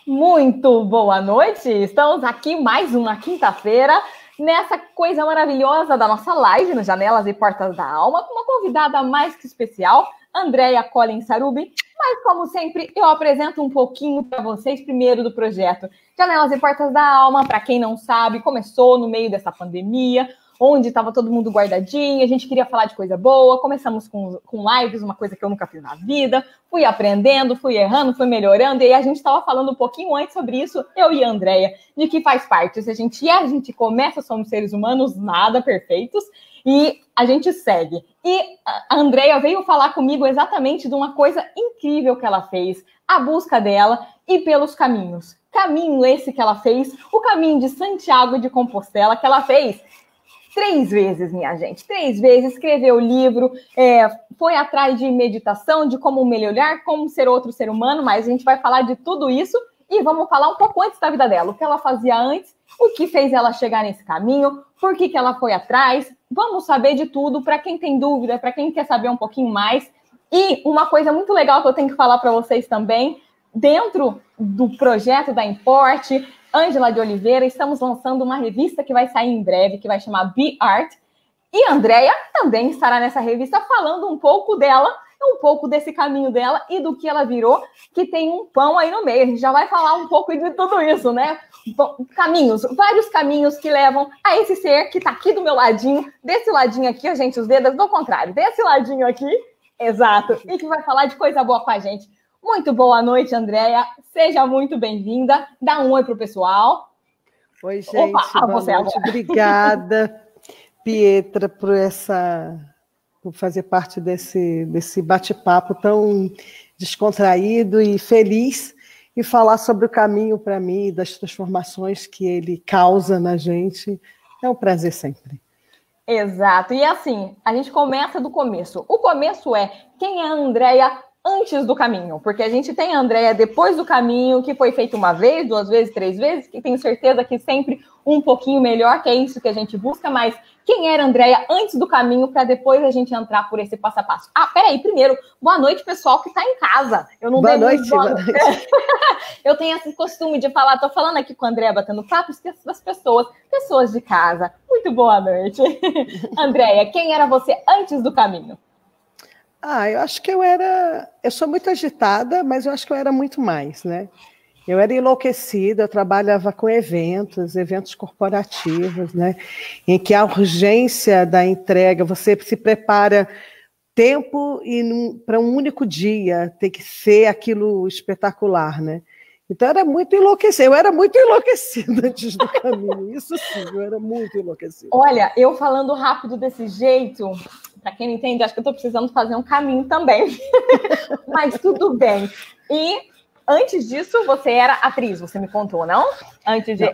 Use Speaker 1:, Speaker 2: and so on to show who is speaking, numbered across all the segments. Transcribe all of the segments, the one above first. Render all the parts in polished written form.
Speaker 1: Muito boa noite! Estamos aqui mais uma quinta-feira, nessa coisa maravilhosa da nossa live no Janelas e Portas da Alma, com uma convidada mais que especial, Andréia Colin Sarubi. Mas, como sempre, eu apresento um pouquinho para vocês primeiro do projeto Janelas e Portas da Alma. Para quem não sabe, começou no meio dessa pandemia, onde estava todo mundo guardadinho, a gente queria falar de coisa boa, começamos com lives, uma coisa que eu nunca fiz na vida, fui aprendendo, fui errando, fui melhorando, e aí a gente estava falando um pouquinho antes sobre isso, eu e a Andréia, de que faz parte, se a gente começa, somos seres humanos nada perfeitos, e a gente segue. E a Andréia veio falar comigo exatamente de uma coisa incrível que ela fez, a busca dela e pelos caminhos. Caminho esse que ela fez, o caminho de Santiago de Compostela, que ela fez 3 vezes, minha gente, 3 vezes, escreveu o livro, foi atrás de meditação, de como melhorar, como ser outro ser humano, mas a gente vai falar de tudo isso e vamos falar um pouco antes da vida dela, o que ela fazia antes, o que fez ela chegar nesse caminho, por que ela foi atrás, vamos saber de tudo, para quem tem dúvida, para quem quer saber um pouquinho mais. E uma coisa muito legal que eu tenho que falar para vocês também, dentro do projeto da Importe, Ângela de Oliveira, estamos lançando uma revista que vai sair em breve, que vai chamar Be Art. E a Andréia também estará nessa revista falando um pouco dela, um pouco desse caminho dela e do que ela virou, que tem um pão aí no meio. A gente já vai falar um pouco de tudo isso, né? Caminhos, vários caminhos que levam a esse ser que está aqui do meu ladinho, desse ladinho aqui, gente, os dedos do contrário, desse ladinho aqui, exato, e que vai falar de coisa boa com a gente. Muito boa noite, Andréia. Seja muito bem-vinda. Dá um oi pro pessoal.
Speaker 2: Oi, gente. Opa, boa noite. Obrigada, Pietra, por fazer parte desse bate-papo tão descontraído e feliz e falar sobre o caminho para mim, das transformações que ele causa na gente. É um prazer sempre.
Speaker 1: Exato. E assim, a gente começa do começo. O começo é quem é a Andréia antes do caminho, porque a gente tem a Andréia depois do caminho, que foi feito 1 vez, 2 vezes, 3 vezes, que tenho certeza que sempre um pouquinho melhor, que é isso que a gente busca, mas quem era a Andréia antes do caminho, para depois a gente entrar por esse passo a passo. Peraí, primeiro, boa noite, pessoal que está em casa. Eu não
Speaker 2: boa noite, boa noite.
Speaker 1: Eu tenho esse costume de falar, tô falando aqui com a Andréia, batendo papo, esqueço das pessoas de casa. Muito boa noite. Andréia, quem era você antes do caminho?
Speaker 2: Eu acho que eu sou muito agitada, mas eu acho que eu era muito mais, né? Eu era enlouquecida, eu trabalhava com eventos corporativos, né? Em que a urgência da entrega, você se prepara tempo para um único dia, tem que ser aquilo espetacular, né? Então, eu era muito enlouquecida antes do caminho, isso sim, eu era muito enlouquecida.
Speaker 1: Olha, eu falando rápido desse jeito, para quem não entende, acho que eu estou precisando fazer um caminho também, mas tudo bem. E antes disso, você era atriz, você me contou, não? Antes de...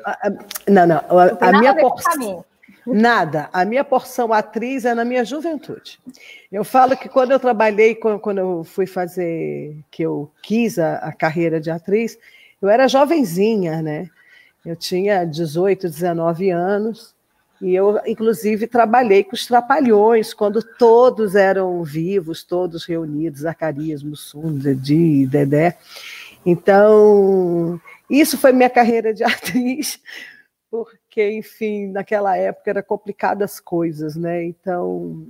Speaker 2: Não, a minha porção... Nada, a minha porção atriz é na minha juventude. Eu falo que quando eu trabalhei, quando eu fui fazer, que eu quis a carreira de atriz, eu era jovenzinha, né? Eu tinha 18, 19 anos, e eu, inclusive, trabalhei com os Trapalhões, quando todos eram vivos, todos reunidos, Zacarias, Mussum, Didi, Dedé. Então, isso foi minha carreira de atriz, porque, enfim, naquela época era complicado as coisas, né? Então,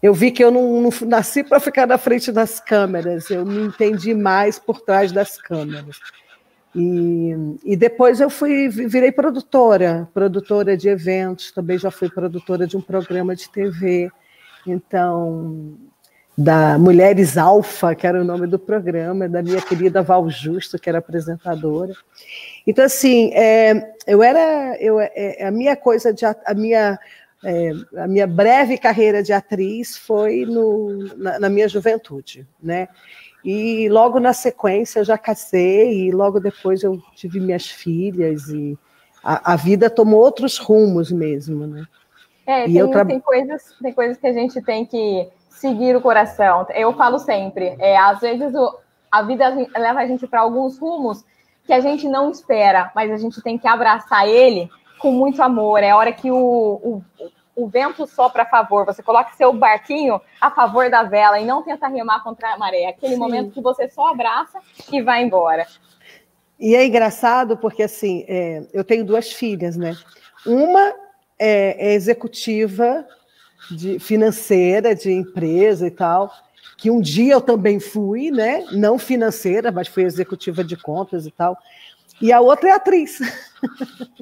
Speaker 2: eu vi que eu não nasci para ficar na frente das câmeras, eu me entendi mais por trás das câmeras. E depois eu virei produtora de eventos, também já fui produtora de um programa de TV, então, da Mulheres Alfa, que era o nome do programa, da minha querida Val Justo, que era apresentadora. Então, assim, a minha breve carreira de atriz foi na minha juventude, né? E logo na sequência eu já casei e logo depois eu tive minhas filhas e a vida tomou outros rumos mesmo, né?
Speaker 1: Tem coisas que a gente tem que seguir o coração. Eu falo sempre, às vezes a vida leva a gente para alguns rumos que a gente não espera, mas a gente tem que abraçar ele com muito amor. É a hora que o vento sopra a favor, você coloca seu barquinho a favor da vela e não tenta remar contra a maré. Aquele momento que você só abraça e vai embora.
Speaker 2: E é engraçado porque, assim, eu tenho 2 filhas, né? Uma é executiva financeira, de empresa e tal, que um dia eu também fui, né? Não financeira, mas fui executiva de contas e tal. E a outra é atriz.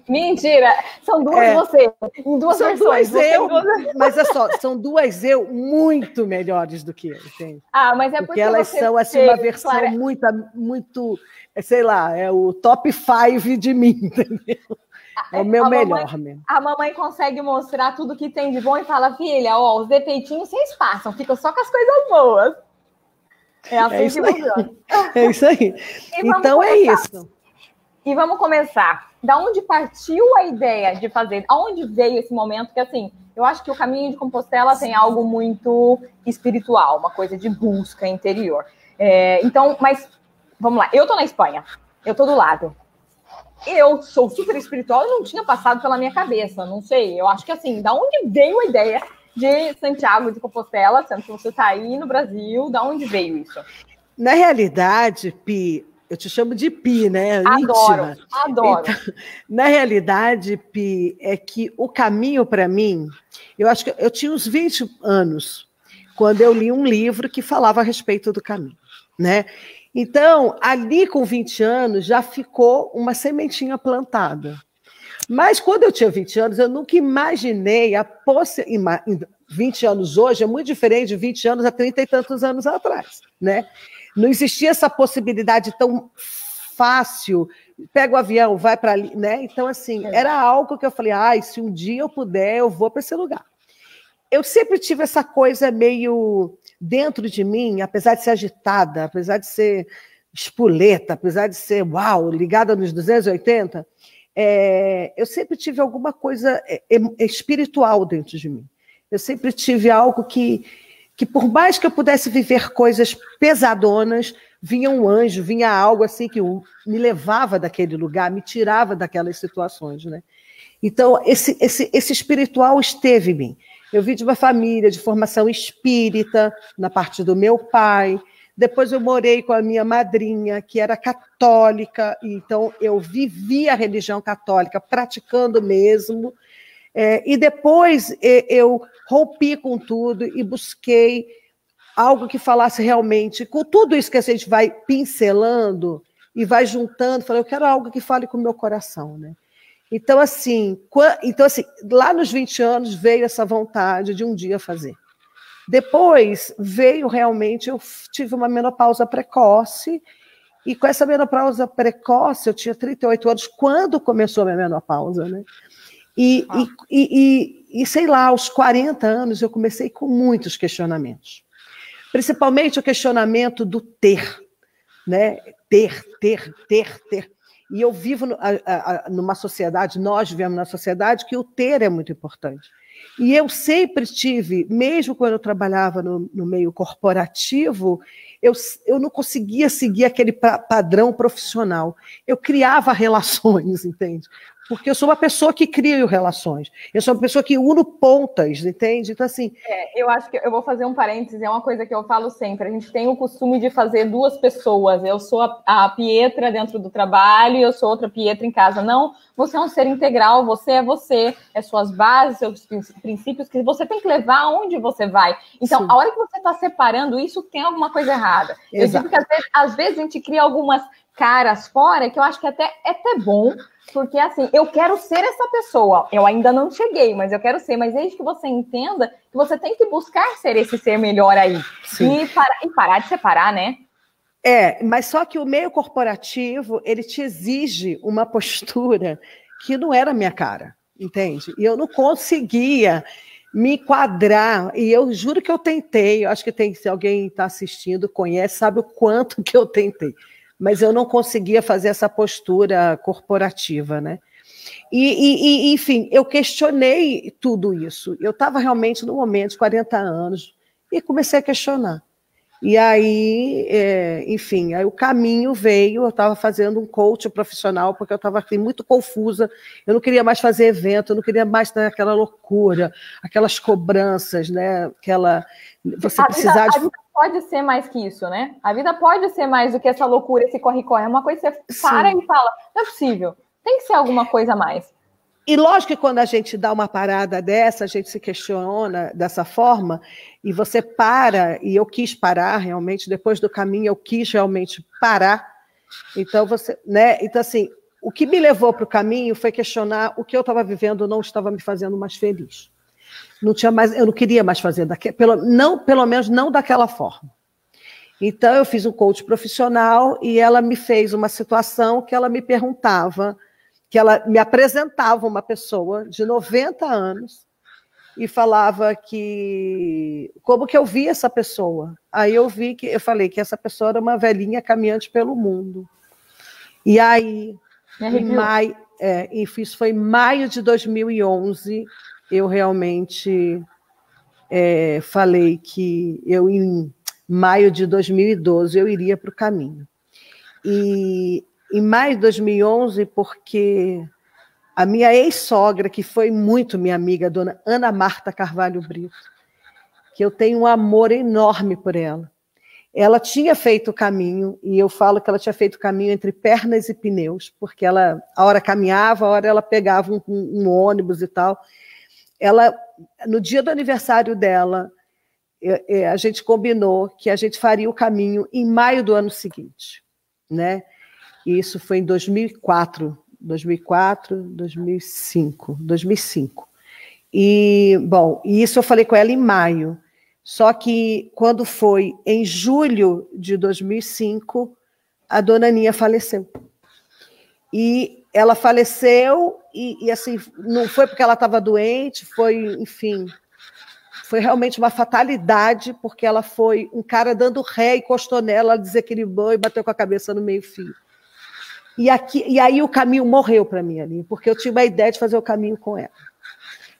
Speaker 1: Mentira! São duas você, em duas versões.
Speaker 2: Duas eu, mas é só, são 2 eu muito melhores do que eu, entende?
Speaker 1: Mas é
Speaker 2: porque elas são assim, uma versão muito, sei lá, é o top 5 de mim, entendeu? É o meu melhor mesmo.
Speaker 1: A mamãe consegue mostrar tudo que tem de bom e fala, filha, ó, os defeitinhos vocês passam, ficam só com as coisas boas. É assim que funciona.
Speaker 2: É isso aí. Então é isso.
Speaker 1: E vamos começar. Da onde partiu a ideia de fazer? Aonde veio esse momento? Que assim, eu acho que o caminho de Compostela tem algo muito espiritual, uma coisa de busca interior. Então, mas vamos lá. Eu tô na Espanha. Eu tô do lado. Eu sou super espiritual e não tinha passado pela minha cabeça. Não sei. Eu acho que assim, da onde veio a ideia de Santiago de Compostela, sendo que você tá aí no Brasil, da onde veio isso?
Speaker 2: Na realidade, Pi, eu te chamo de Pi, né?
Speaker 1: Adoro,
Speaker 2: íntima.
Speaker 1: Adoro.
Speaker 2: Então, na realidade, Pi, é que o caminho para mim, eu acho que eu tinha uns 20 anos quando eu li um livro que falava a respeito do caminho, né? Então, ali com 20 anos já ficou uma sementinha plantada. Mas quando eu tinha 20 anos, eu nunca imaginei 20 anos hoje é muito diferente de 20 anos há 30 e tantos anos atrás, né? Não existia essa possibilidade tão fácil, pega o avião, vai para ali, né? Então, assim, era algo que eu falei, se um dia eu puder, eu vou para esse lugar. Eu sempre tive essa coisa meio dentro de mim, apesar de ser agitada, apesar de ser espoleta, apesar de ser, ligada nos 280, eu sempre tive alguma coisa espiritual dentro de mim. Eu sempre tive algo que por mais que eu pudesse viver coisas pesadonas, vinha um anjo, vinha algo assim que me levava daquele lugar, me tirava daquelas situações, né? Então, esse espiritual esteve em mim. Eu vim de uma família de formação espírita, na parte do meu pai. Depois eu morei com a minha madrinha, que era católica, então eu vivi a religião católica, praticando mesmo. E depois eu rompi com tudo e busquei algo que falasse realmente, com tudo isso que a gente vai pincelando e vai juntando, falei, eu quero algo que fale com o meu coração, né? Então, assim, lá nos 20 anos veio essa vontade de um dia fazer. Depois veio realmente, eu tive uma menopausa precoce, e com essa menopausa precoce, eu tinha 38 anos quando começou a minha menopausa, né? E sei lá, aos 40 anos eu comecei com muitos questionamentos. Principalmente o questionamento do ter, né? Ter. E eu vivo numa sociedade, nós vivemos numa sociedade que o ter é muito importante. E eu sempre tive, mesmo quando eu trabalhava no meio corporativo, eu não conseguia seguir aquele padrão profissional. Eu criava relações, entende? Porque eu sou uma pessoa que cria relações. Eu sou uma pessoa que uno pontas, entende? Então, assim...
Speaker 1: eu acho que eu vou fazer um parênteses, é uma coisa que eu falo sempre. A gente tem o costume de fazer duas pessoas. Eu sou a Pietra dentro do trabalho e eu sou outra Pietra em casa. Não, você é um ser integral, você, é suas bases, seus princípios, que você tem que levar aonde você vai. Então, a hora que você está separando isso, tem alguma coisa errada. Exato. Eu digo que às vezes a gente cria algumas caras fora, que eu acho que é até bom, porque assim, eu quero ser essa pessoa, eu ainda não cheguei, mas eu quero ser, mas desde que você entenda que você tem que buscar ser esse ser melhor aí, e parar de separar, né?
Speaker 2: Mas só que o meio corporativo, ele te exige uma postura que não era a minha cara, entende? E eu não conseguia me enquadrar, e eu juro que eu tentei, eu acho que se alguém está assistindo, conhece, sabe o quanto que eu tentei, mas eu não conseguia fazer essa postura corporativa, né? Enfim, eu questionei tudo isso. Eu estava realmente no momento de 40 anos e comecei a questionar. E aí, enfim, aí o caminho veio, eu estava fazendo um coach profissional, porque eu estava assim, muito confusa, eu não queria mais fazer evento, eu não queria mais ter aquela loucura, aquelas cobranças, né? Você precisar de...
Speaker 1: pode ser mais que isso, né? A vida pode ser mais do que essa loucura, esse corre-corre. É uma coisa que você para e fala, não é possível, tem que ser alguma coisa a mais.
Speaker 2: E lógico que quando a gente dá uma parada dessa, a gente se questiona dessa forma, e você para, e eu quis parar realmente, depois do caminho eu quis realmente parar. Então, então assim, o que me levou para o caminho foi questionar o que eu estava vivendo não estava me fazendo mais feliz. Eu não queria mais fazer, pelo menos não daquela forma. Então, eu fiz um coach profissional e ela me fez uma situação que ela me perguntava, que ela me apresentava uma pessoa de 90 anos e falava que como que eu via essa pessoa. Aí eu falei que essa pessoa era uma velhinha caminhante pelo mundo. E aí, isso foi em maio de 2011, eu realmente falei que em maio de 2012 eu iria para o caminho. E em maio de 2011, porque a minha ex-sogra, que foi muito minha amiga, a dona Ana Marta Carvalho Brito, que eu tenho um amor enorme por ela, ela tinha feito o caminho, e eu falo que ela tinha feito o caminho entre pernas e pneus, porque ela, a hora caminhava, a hora ela pegava um ônibus e tal. Ela, no dia do aniversário dela, a gente combinou que a gente faria o caminho em maio do ano seguinte, né? E isso foi em 2004, 2005. E, bom, isso eu falei com ela em maio. Só que, quando foi em julho de 2005, a dona Aninha faleceu. E ela faleceu, e assim, não foi porque ela estava doente, enfim, foi realmente uma fatalidade, porque ela foi um cara dando ré, encostou nela, ela desequilibrou e bateu com a cabeça no meio-fio. E aí o caminho morreu para mim ali, porque eu tinha uma ideia de fazer o caminho com ela.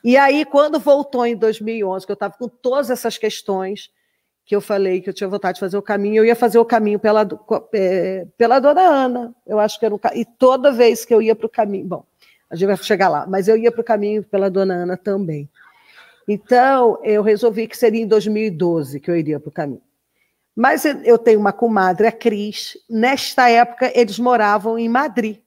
Speaker 2: E aí, quando voltou em 2011, que eu estava com todas essas questões, que eu falei que eu tinha vontade de fazer o caminho, eu ia fazer o caminho pela dona Ana. Eu acho que era e toda vez que eu ia para o caminho... Bom, a gente vai chegar lá, mas eu ia para o caminho pela dona Ana também. Então, eu resolvi que seria em 2012 que eu iria para o caminho. Mas eu tenho uma comadre, a Cris. Nesta época, eles moravam em Madrid.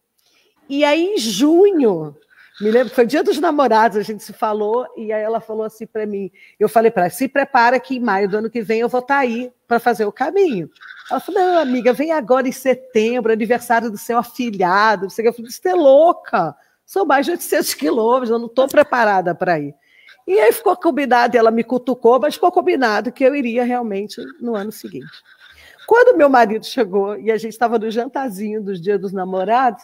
Speaker 2: E aí, em junho, me lembro que foi Dia dos Namorados, a gente se falou, e aí ela falou assim para mim, eu falei para ela, se prepara que em maio do ano que vem eu vou estar aí para fazer o caminho. Ela falou, não, amiga, vem agora em setembro, aniversário do seu afilhado. Eu falei, você é louca, são mais de 800 quilômetros, eu não estou preparada para ir. E aí ficou combinado, ela me cutucou, mas ficou combinado que eu iria realmente no ano seguinte. Quando meu marido chegou e a gente estava no jantarzinho dos Dias dos Namorados,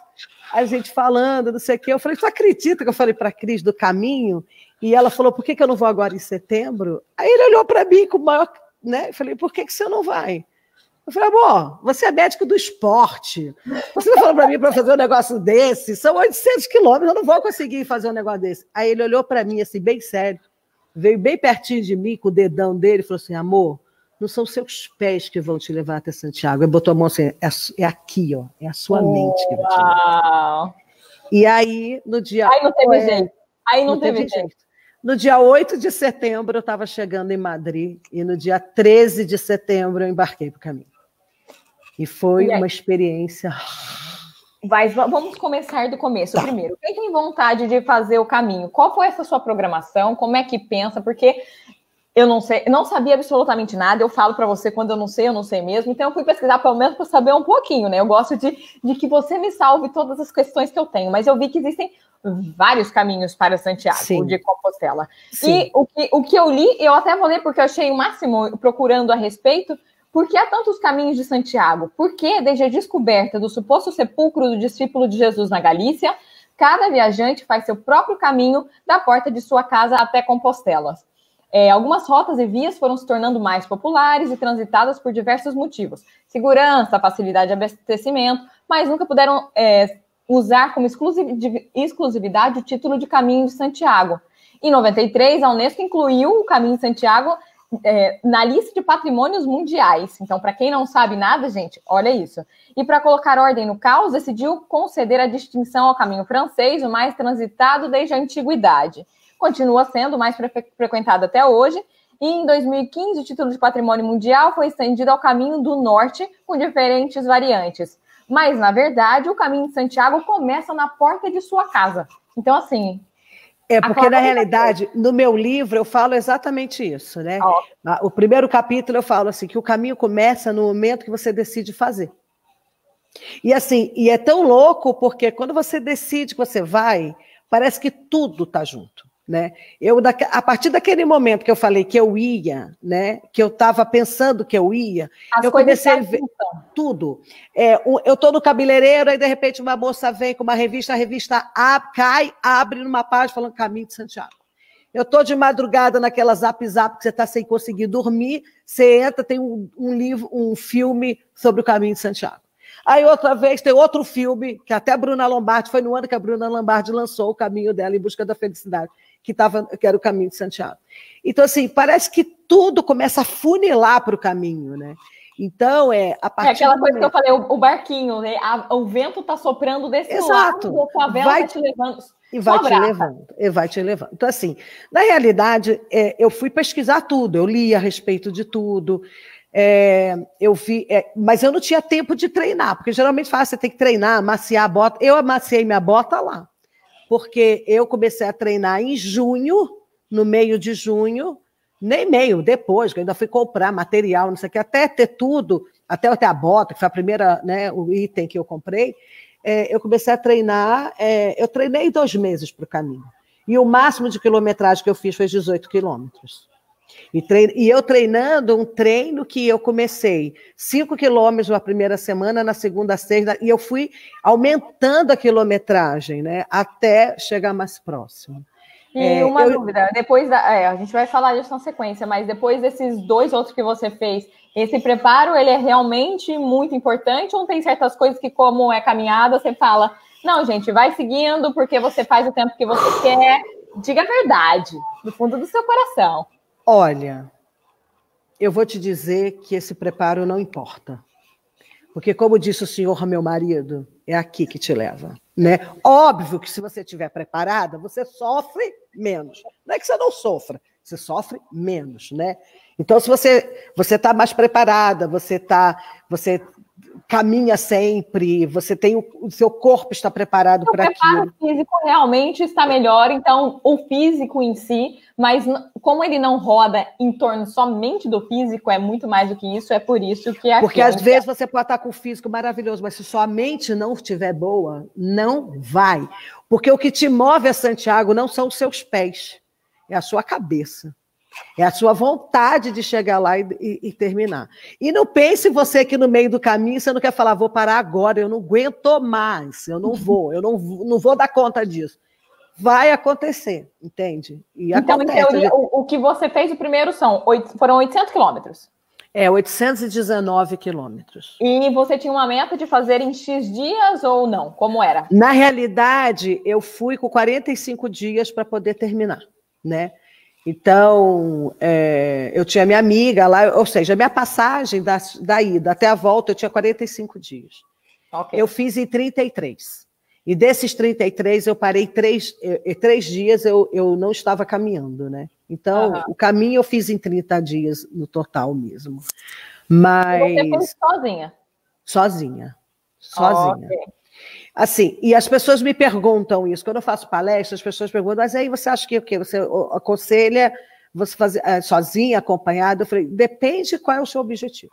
Speaker 2: a gente falando, não sei o quê, eu falei, você acredita que eu falei para a Cris do caminho? E ela falou, por que eu não vou agora em setembro? Aí ele olhou para mim com o maior... né? Eu falei, por que você não vai? Eu falei, amor, você é médico do esporte. Você não falou para mim para fazer um negócio desse? São 800 quilômetros, eu não vou conseguir fazer um negócio desse. Aí ele olhou para mim assim, bem sério, veio bem pertinho de mim com o dedão dele e falou assim, amor, não são seus pés que vão te levar até Santiago. Ele botou a mão assim, é aqui, ó, é a sua mente que vai te levar. E aí, no dia...
Speaker 1: Aí não teve jeito. Aí não teve jeito.
Speaker 2: No dia 8 de setembro, eu estava chegando em Madrid, e no dia 13 de setembro eu embarquei para o caminho. E foi uma experiência...
Speaker 1: Mas vamos começar do começo. Tá. Primeiro, quem tem vontade de fazer o caminho? Qual foi essa sua programação? Como é que pensa? Porque eu não sei, não sabia absolutamente nada. Eu falo para você quando eu não sei mesmo. Então eu fui pesquisar pelo menos para saber um pouquinho, né? Eu gosto de que você me salve todas as questões que eu tenho. Mas eu vi que existem vários caminhos para Santiago, sim, de Compostela. Sim. E o que eu li, eu até vou ler porque eu achei o máximo procurando a respeito. Por que há tantos caminhos de Santiago? Porque, desde a descoberta do suposto sepulcro do discípulo de Jesus na Galícia, cada viajante faz seu próprio caminho da porta de sua casa até Compostela. Algumas rotas e vias foram se tornando mais populares e transitadas por diversos motivos. Segurança, facilidade de abastecimento, mas nunca puderam usar como exclusividade o título de Caminho de Santiago. Em 93, a Unesco incluiu o Caminho de Santiago na lista de patrimônios mundiais. Então, para quem não sabe nada, gente, olha isso. E para colocar ordem no caos, decidiu conceder a distinção ao caminho francês, o mais transitado desde a antiguidade. Continua sendo o mais frequentado até hoje, E em 2015, o título de Patrimônio Mundial foi estendido ao Caminho do Norte, com diferentes variantes. Mas, na verdade, o Caminho de Santiago começa na porta de sua casa. Então, assim...
Speaker 2: Porque, na realidade, no meu livro, eu falo exatamente isso, né? O primeiro capítulo eu falo assim, que o caminho começa no momento que você decide fazer. E assim, e é tão louco, porque quando você decide que você vai, parece que tudo está junto, né? A partir daquele momento que eu falei que eu ia, né? Que eu estava pensando que eu ia, eu comecei a ver tudo. Eu estou no cabeleireiro, aí de repente uma moça vem com uma revista, a revista abre numa página falando Caminho de Santiago. Eu estou de madrugada naquela zap que você está sem conseguir dormir, você entra, tem um livro, um filme sobre o Caminho de Santiago. Aí outra vez tem outro filme, que até a Bruna Lombardi, foi no ano que a Bruna Lombardi lançou o caminho dela em busca da felicidade, que era o Caminho de Santiago. Então, assim, parece que tudo começa a funilar para o caminho, né? Então, a partir
Speaker 1: aquela coisa que eu falei, o barquinho, né? O vento está soprando desse lado, a vela vai te levando.
Speaker 2: E vai te levando. Então, assim, na realidade, eu fui pesquisar tudo, eu li a respeito de tudo. Eu vi, mas eu não tinha tempo de treinar, porque geralmente fala, você tem que treinar, amaciar a bota. Eu amaciei minha bota lá, porque eu comecei a treinar em junho, no meio de junho, nem meio, depois, que eu ainda fui comprar material, não sei o que, até ter tudo, até eu ter a bota, que foi a primeira, né, o item que eu comprei, eu comecei a treinar, eu treinei 2 meses para o caminho. E o máximo de quilometragem que eu fiz foi 18 quilômetros. E eu treinando um treino que eu comecei 5 quilômetros na primeira semana, na segunda 6, e eu fui aumentando a quilometragem, né, até chegar mais próximo.
Speaker 1: E uma dúvida, depois a gente vai falar disso na sequência, mas depois desses 2 outros que você fez, esse preparo, ele é realmente muito importante ou tem certas coisas que, como é caminhada, você fala, não, gente, vai seguindo porque você faz o tempo que você quer, diga a verdade, do fundo do seu coração.
Speaker 2: Olha, eu vou te dizer que esse preparo não importa. Porque, como disse o senhor, meu marido, é aqui que te leva. Né? Óbvio que se você estiver preparada, você sofre menos. Não é que você não sofra, você sofre menos. Né? Então, se você está mais preparada, você caminha sempre, você tem o seu corpo está preparado para aquilo.
Speaker 1: O físico realmente está melhor, então o físico em si, mas como ele não roda em torno somente do físico, é muito mais do que isso, é por isso que é.
Speaker 2: Porque às vezes você pode estar com o físico maravilhoso, mas se sua mente não estiver boa, não vai. Porque o que te move a Santiago não são os seus pés, é a sua cabeça. É a sua vontade de chegar lá e terminar. E não pense você que no meio do caminho você não quer falar, vou parar agora, eu não aguento mais, eu não vou dar conta disso. Vai acontecer, entende? E
Speaker 1: então,
Speaker 2: acontece.
Speaker 1: Em teoria, o que você fez o primeiro foram 800 quilômetros.
Speaker 2: 819 quilômetros.
Speaker 1: E você tinha uma meta de fazer em X dias ou não? Como era?
Speaker 2: Na realidade, eu fui com 45 dias para poder terminar, né? Então, eu tinha minha amiga lá, ou seja, a minha passagem da ida até a volta, eu tinha 45 dias. Okay. Eu fiz em 33. E desses 33, eu parei 3 dias, eu não estava caminhando, né? Então, o caminho eu fiz em 30 dias no total mesmo. Mas...
Speaker 1: E você fez sozinha?
Speaker 2: Sozinha. Okay. Assim, e as pessoas me perguntam isso. Quando eu faço palestra, as pessoas perguntam, mas aí você acha que o quê? Você aconselha você fazer sozinha, acompanhada? Eu falei, depende qual é o seu objetivo.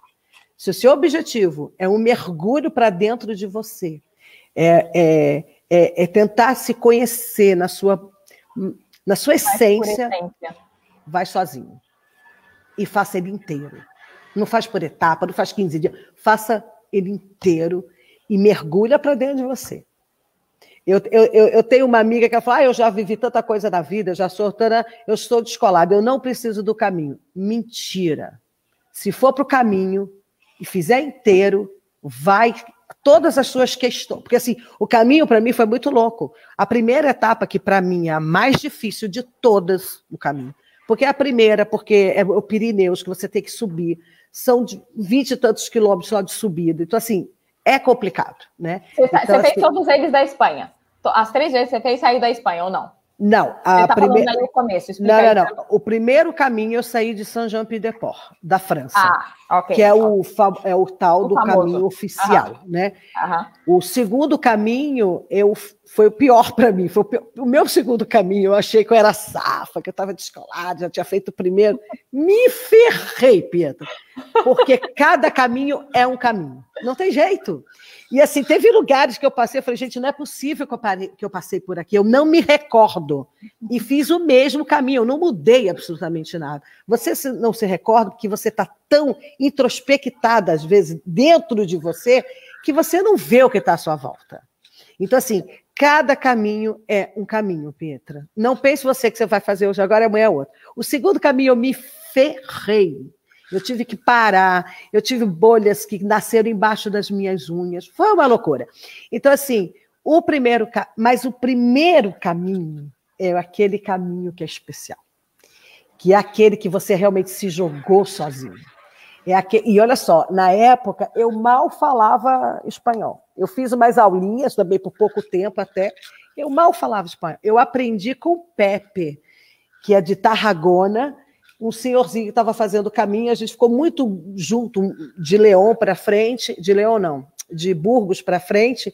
Speaker 2: Se o seu objetivo é um mergulho para dentro de você, tentar se conhecer na sua essência, vai sozinho. E faça ele inteiro. Não faz por etapa, não faz 15 dias. Faça ele inteiro e mergulha para dentro de você. Eu tenho uma amiga que fala, eu já vivi tanta coisa na vida, eu estou descolada, eu não preciso do caminho. Mentira. Se for para o caminho e fizer inteiro, vai todas as suas questões. Porque assim, o caminho para mim foi muito louco. A primeira etapa, que para mim é a mais difícil de todas no caminho, porque é a primeira, porque é o Pirineus, que você tem que subir, são 20 e tantos quilômetros lá de subida. Então, assim, é complicado, né?
Speaker 1: Você fez todos eles da Espanha? As 3 vezes você fez sair da Espanha, ou não?
Speaker 2: Não,
Speaker 1: Você está falando aí o começo, explica aí.
Speaker 2: Não. O primeiro caminho eu saí de Saint-Jean-Pied-de-Port, da França.
Speaker 1: Ok.
Speaker 2: Que é o tal do
Speaker 1: famoso
Speaker 2: caminho oficial, né?
Speaker 1: Uhum.
Speaker 2: O segundo caminho foi o pior para mim. O meu segundo caminho, eu achei que eu era safa, que eu estava descolada, já tinha feito o primeiro. Me ferrei, Pietra, porque cada caminho é um caminho. Não tem jeito. E assim, teve lugares que eu passei, eu falei, gente, não é possível que eu passei por aqui, eu não me recordo. E fiz o mesmo caminho, eu não mudei absolutamente nada. Você não se recorda porque você está tão introspectada, às vezes, dentro de você, que você não vê o que está à sua volta. Então, assim, cada caminho é um caminho, Pietra. Não pense você que você vai fazer hoje, agora, amanhã é outro. O segundo caminho, eu me ferrei. Eu tive que parar, eu tive bolhas que nasceram embaixo das minhas unhas. Foi uma loucura. Então, assim, o primeiro caminho é aquele caminho que é especial. Que é aquele que você realmente se jogou sozinho. E olha só, na época, eu mal falava espanhol. Eu fiz umas aulinhas também por pouco tempo até. Eu mal falava espanhol. Eu aprendi com o Pepe, que é de Tarragona, um senhorzinho que estava fazendo o caminho, a gente ficou muito junto de León para frente, de Burgos para frente,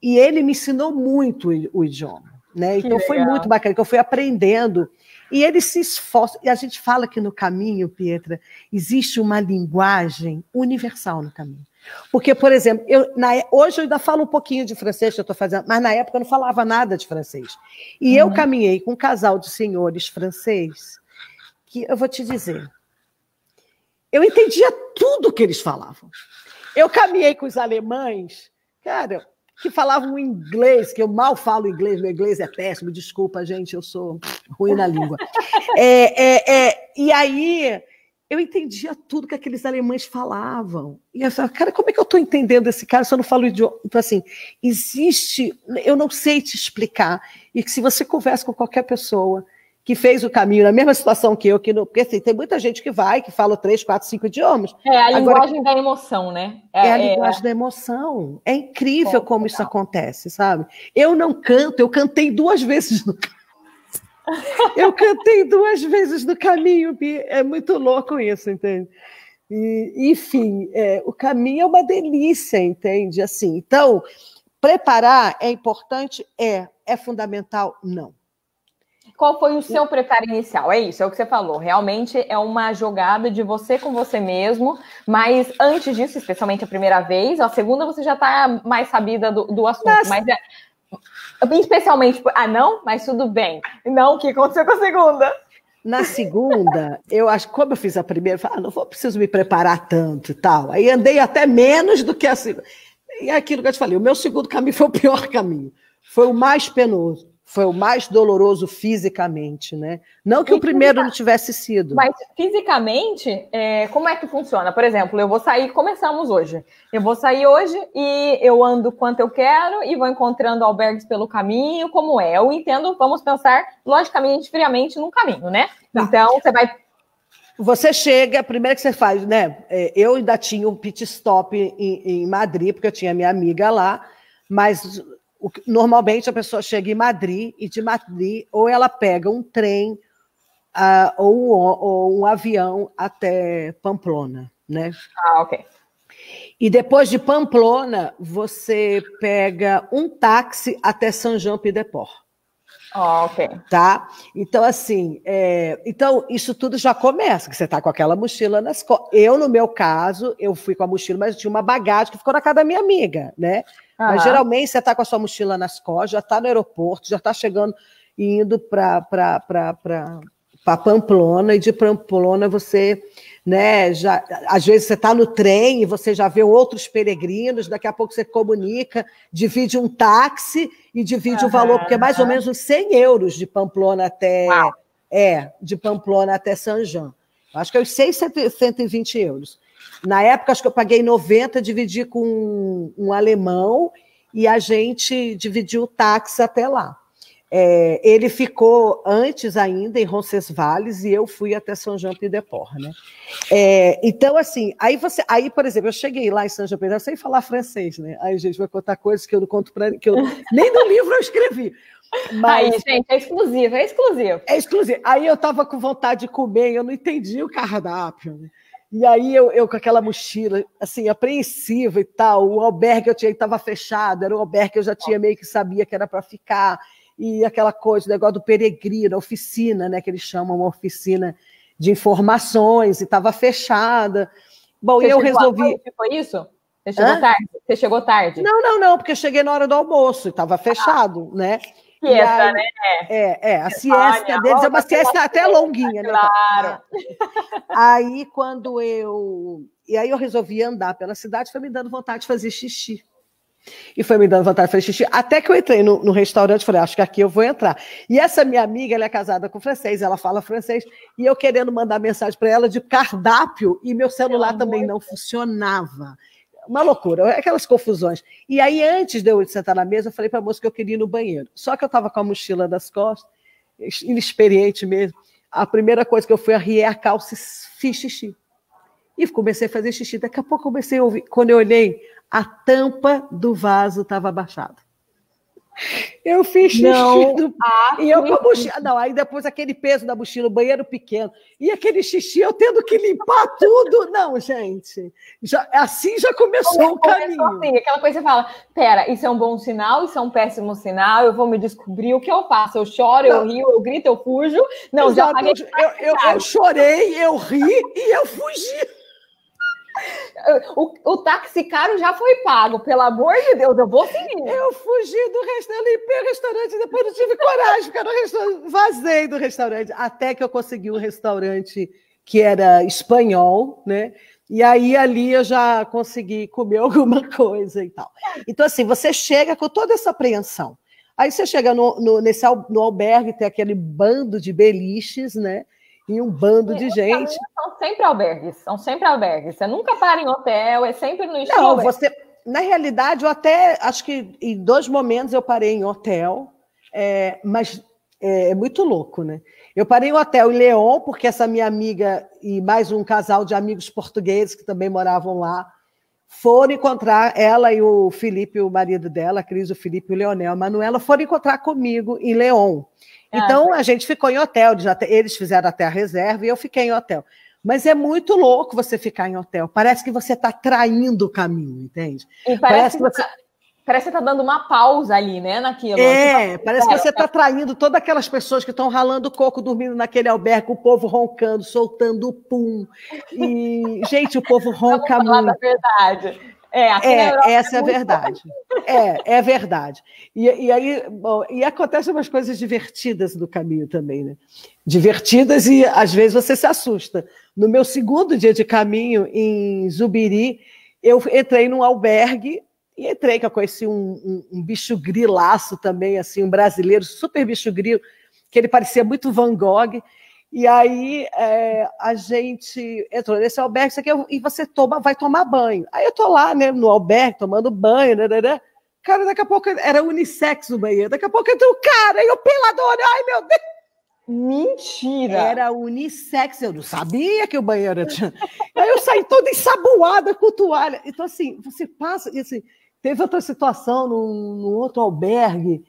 Speaker 2: e ele me ensinou muito o idioma, né? Então foi muito bacana, que eu fui aprendendo, e ele se esforça, e a gente fala que no caminho, Pietra, existe uma linguagem universal no caminho. Porque, por exemplo, hoje eu ainda falo um pouquinho de francês que eu estou fazendo, mas na época eu não falava nada de francês. E eu caminhei com um casal de senhores francês, que eu vou te dizer, eu entendia tudo que eles falavam. Eu caminhei com os alemães, cara, que falavam inglês, que eu mal falo inglês, meu inglês é péssimo, desculpa, gente, eu sou ruim na língua. E aí, eu entendia tudo que aqueles alemães falavam. E eu falava, cara, como é que eu estou entendendo esse cara se eu não falo idioma? Então, assim, eu não sei te explicar, e que se você conversa com qualquer pessoa que fez o caminho na mesma situação que eu, porque assim, tem muita gente que fala 3, 4, 5 idiomas.
Speaker 1: A linguagem da emoção, né?
Speaker 2: A linguagem da emoção. É incrível como isso acontece, sabe? Eu não canto, eu cantei 2 vezes no caminho. Eu cantei 2 vezes no caminho, é muito louco isso, entende? E, enfim, o caminho é uma delícia, entende? Assim, então, preparar é importante? É fundamental? Não.
Speaker 1: Qual foi o seu preparo inicial? É isso, é o que você falou. Realmente é uma jogada de você com você mesmo, mas antes disso, especialmente a primeira vez, a segunda você já está mais sabida do assunto. Mas especialmente... não? Mas tudo bem. Não, o que aconteceu com a segunda?
Speaker 2: Na segunda, eu acho que como eu fiz a primeira, eu falei, não preciso me preparar tanto e tal. Aí andei até menos do que a segunda. E é aquilo que eu te falei, o meu segundo caminho foi o pior caminho. Foi o mais penoso. Foi o mais doloroso fisicamente, né? Não que o primeiro não tivesse sido.
Speaker 1: Mas fisicamente, como é que funciona? Por exemplo, eu vou sair, começamos hoje. Eu vou sair hoje e eu ando quanto eu quero e vou encontrando albergues pelo caminho, como é? Eu entendo, vamos pensar logicamente, friamente num caminho, né? Tá. Então, você vai...
Speaker 2: Você chega, a primeira que você faz, né? Eu ainda tinha um pit stop em Madrid, porque eu tinha minha amiga lá, mas... Normalmente a pessoa chega em Madrid e de Madrid ou ela pega um trem ou um avião até Pamplona, né?
Speaker 1: Ok.
Speaker 2: E depois de Pamplona, você pega um táxi até Saint-Jean-Pied-de-Port.
Speaker 1: Ok.
Speaker 2: Tá? Então, assim, então isso tudo já começa, que você está com aquela mochila nas costas. Eu, no meu caso, eu fui com a mochila, mas eu tinha uma bagagem que ficou na casa da minha amiga, né? Mas geralmente você está com a sua mochila nas costas, já está no aeroporto, já está chegando e indo para Pamplona, e de Pamplona você, né, já, às vezes você está no trem e você já vê outros peregrinos, daqui a pouco você comunica, divide um táxi e divide o valor, porque é mais ou menos uns 100 euros de Pamplona até... de Pamplona até Saint-Jean. Acho que é uns 120 euros. Na época, acho que eu paguei 90, dividi com um alemão e a gente dividiu o táxi até lá. Ele ficou antes ainda em Roncesvalles e eu fui até São Jean-Pied-de-Port, né? Então, assim, aí, por exemplo, eu cheguei lá em São Jean-Pied-de-Port sem falar francês, né? Aí a gente vai contar coisas que eu não conto nem no livro eu escrevi. Mas,
Speaker 1: aí, gente, é exclusivo, é exclusivo.
Speaker 2: É exclusivo. Aí eu estava com vontade de comer, eu não entendi o cardápio, né? E aí eu com aquela mochila, assim, apreensiva e tal, o albergue eu tinha estava fechado, era um albergue que eu já tinha meio que sabia que era para ficar, e aquela coisa, o negócio do peregrino, a oficina, né, que eles chamam uma oficina de informações, e estava fechada. Bom, eu resolvi...
Speaker 1: Foi isso? Você chegou tarde? Você chegou tarde?
Speaker 2: Não, porque eu cheguei na hora do almoço, e estava fechado, né?
Speaker 1: Siesta,
Speaker 2: aí,
Speaker 1: né?
Speaker 2: A siesta deles é uma siesta até longuinha, né?
Speaker 1: Claro.
Speaker 2: Aí, E aí eu resolvi andar pela cidade, foi me dando vontade de fazer xixi. E foi me dando vontade de fazer xixi, até que eu entrei no restaurante, falei, acho que aqui eu vou entrar. E essa minha amiga, ela é casada com francês, ela fala francês, e eu querendo mandar mensagem para ela de cardápio, e meu celular também não funcionava. Uma loucura, aquelas confusões. E aí, antes de eu sentar na mesa, eu falei para a moça que eu queria ir no banheiro. Só que eu estava com a mochila das costas, inexperiente mesmo. A primeira coisa que eu fui arriar a calça e fiz xixi. E comecei a fazer xixi. Daqui a pouco eu comecei a ouvir. Quando eu olhei, a tampa do vaso estava abaixada. Eu fiz xixi. E eu com a mochila. Não, aí depois aquele peso da mochila, o banheiro pequeno. E aquele xixi, eu tendo que limpar tudo. Não, gente. Assim já começou o caminho.
Speaker 1: Assim, aquela coisa que você fala, pera, isso é um bom sinal, isso é um péssimo sinal, eu vou me descobrir o que eu faço. Eu choro, eu rio, eu grito, eu fujo. Não, exato, já paguei.
Speaker 2: Eu chorei, eu ri e eu fugi.
Speaker 1: O táxi caro já foi pago, pelo amor de Deus, eu vou seguir.
Speaker 2: Eu fugi do restaurante, limpei o restaurante, depois não tive coragem, porque no restaurante, vazei do restaurante, até que eu consegui um restaurante que era espanhol, né? E aí ali eu já consegui comer alguma coisa e tal. Então, assim, você chega com toda essa apreensão. Aí você chega no albergue, tem aquele bando de beliches, né? E um bando de gente.
Speaker 1: São sempre albergues. Você nunca para em hotel, é sempre no estilo.
Speaker 2: Não, na realidade, eu até acho que em 2 momentos eu parei em hotel, mas é muito louco, né? Eu parei em hotel em León, porque essa minha amiga e mais um casal de amigos portugueses que também moravam lá foram encontrar, ela e o Felipe, o marido dela, a Cris, o Felipe e o Leonel, a Manuela, foram encontrar comigo em León. Então, a gente ficou em hotel, eles fizeram até a reserva e eu fiquei em hotel. Mas é muito louco você ficar em hotel. Parece que você está traindo o caminho, entende?
Speaker 1: E parece que você está dando uma pausa ali, né, naquilo.
Speaker 2: Parece que você está traindo todas aquelas pessoas que estão ralando coco, dormindo naquele albergue, o povo roncando, soltando o pum. E, gente, o povo ronca muito. Vamos falar
Speaker 1: da verdade. Aqui na Europa
Speaker 2: essa é a verdade. É verdade. E aí, bom, e acontecem umas coisas divertidas no caminho também, né? Divertidas e às vezes você se assusta. No meu 2º dia de caminho em Zubiri, eu entrei num albergue e que eu conheci um bicho grilaço também, assim, um brasileiro, super bicho grilo, que ele parecia muito Van Gogh. E aí a gente entrou nesse albergue, isso aqui, e você vai tomar banho. Aí eu estou lá, né, no albergue, tomando banho, né. Cara, daqui a pouco era unissex no banheiro, daqui a pouco entrou o cara, e eu peladona, ai meu Deus!
Speaker 1: Mentira!
Speaker 2: Era unissex, eu não sabia que o banheiro tinha. Aí eu saí toda ensaboada com toalha. Então, assim, você passa, e assim, teve outra situação num outro albergue,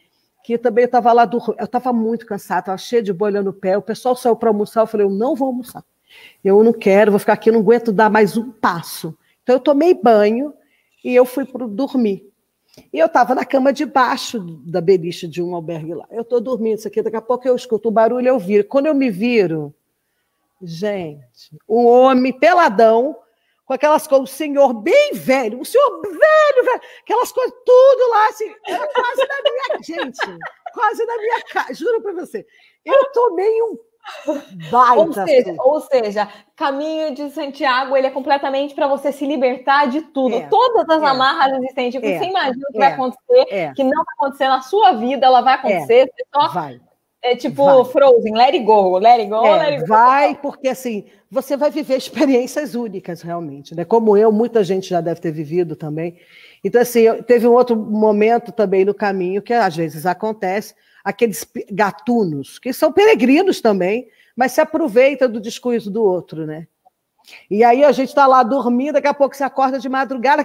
Speaker 2: que também eu estava lá, eu estava muito cansada, estava cheia de bolha no pé, o pessoal saiu para almoçar, eu falei, eu não vou almoçar, eu não quero, vou ficar aqui, não aguento dar mais um passo. Então eu tomei banho e eu fui dormir. E eu estava na cama de baixo da beliche de um albergue lá. Eu estou dormindo isso aqui, daqui a pouco eu escuto um barulho, eu viro. Quando eu me viro, gente, um homem peladão, com aquelas coisas, um senhor bem velho, um senhor velho, aquelas coisas, tudo lá, assim, era quase na minha... Gente, quase na minha cara, juro para você. Eu tomei um baita.
Speaker 1: Ou seja, caminho de Santiago, ele é completamente para você se libertar de tudo. Todas as amarras existentes. Você imagina o que vai acontecer, que não vai acontecer na sua vida, ela vai acontecer. Você só...
Speaker 2: Vai.
Speaker 1: É tipo vai. Frozen, let it go, let it go, let it go.
Speaker 2: Vai, porque assim, você vai viver experiências únicas, realmente, né? Como eu, muita gente já deve ter vivido também. Então, assim, teve um outro momento também no caminho, que às vezes acontece, aqueles gatunos, que são peregrinos também, mas se aproveita do descuido do outro, né? E aí a gente está lá dormindo, daqui a pouco você acorda de madrugada,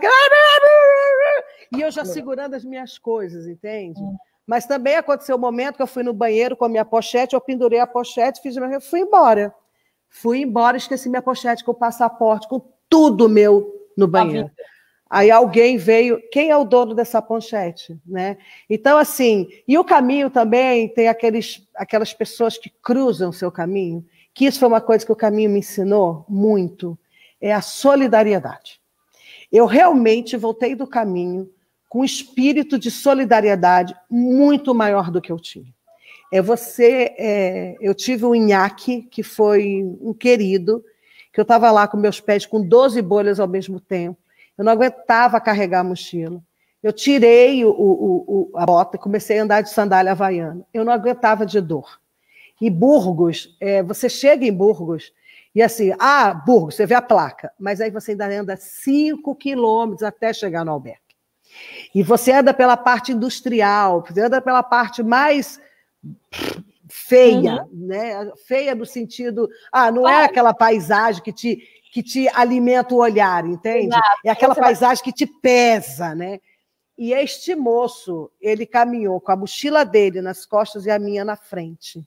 Speaker 2: e eu já segurando as minhas coisas, entende? Mas também aconteceu um momento que eu fui no banheiro com a minha pochete, eu pendurei a pochete, fui embora. Fui embora, esqueci minha pochete com o passaporte, com tudo meu no banheiro. Aí alguém veio, quem é o dono dessa pochete, né? Então, assim, e o caminho também tem aquelas pessoas que cruzam o seu caminho, que isso foi uma coisa que o caminho me ensinou muito, é a solidariedade. Eu realmente voltei do caminho com um espírito de solidariedade muito maior do que eu tinha. Eu tive um nhaque, que foi um querido, que eu estava lá com meus pés com 12 bolhas ao mesmo tempo. Eu não aguentava carregar a mochila. Eu tirei a bota e comecei a andar de sandália havaiana. Eu não aguentava de dor. E Burgos, você chega em Burgos e assim, Burgos, você vê a placa, mas aí você ainda anda 5 quilômetros até chegar no albergue. E você anda pela parte industrial, você anda pela parte mais feia, né? Feia no sentido, não é aquela paisagem que te alimenta o olhar, entende? Exato. É aquela paisagem que te pesa, né? E este moço, ele caminhou com a mochila dele nas costas e a minha na frente,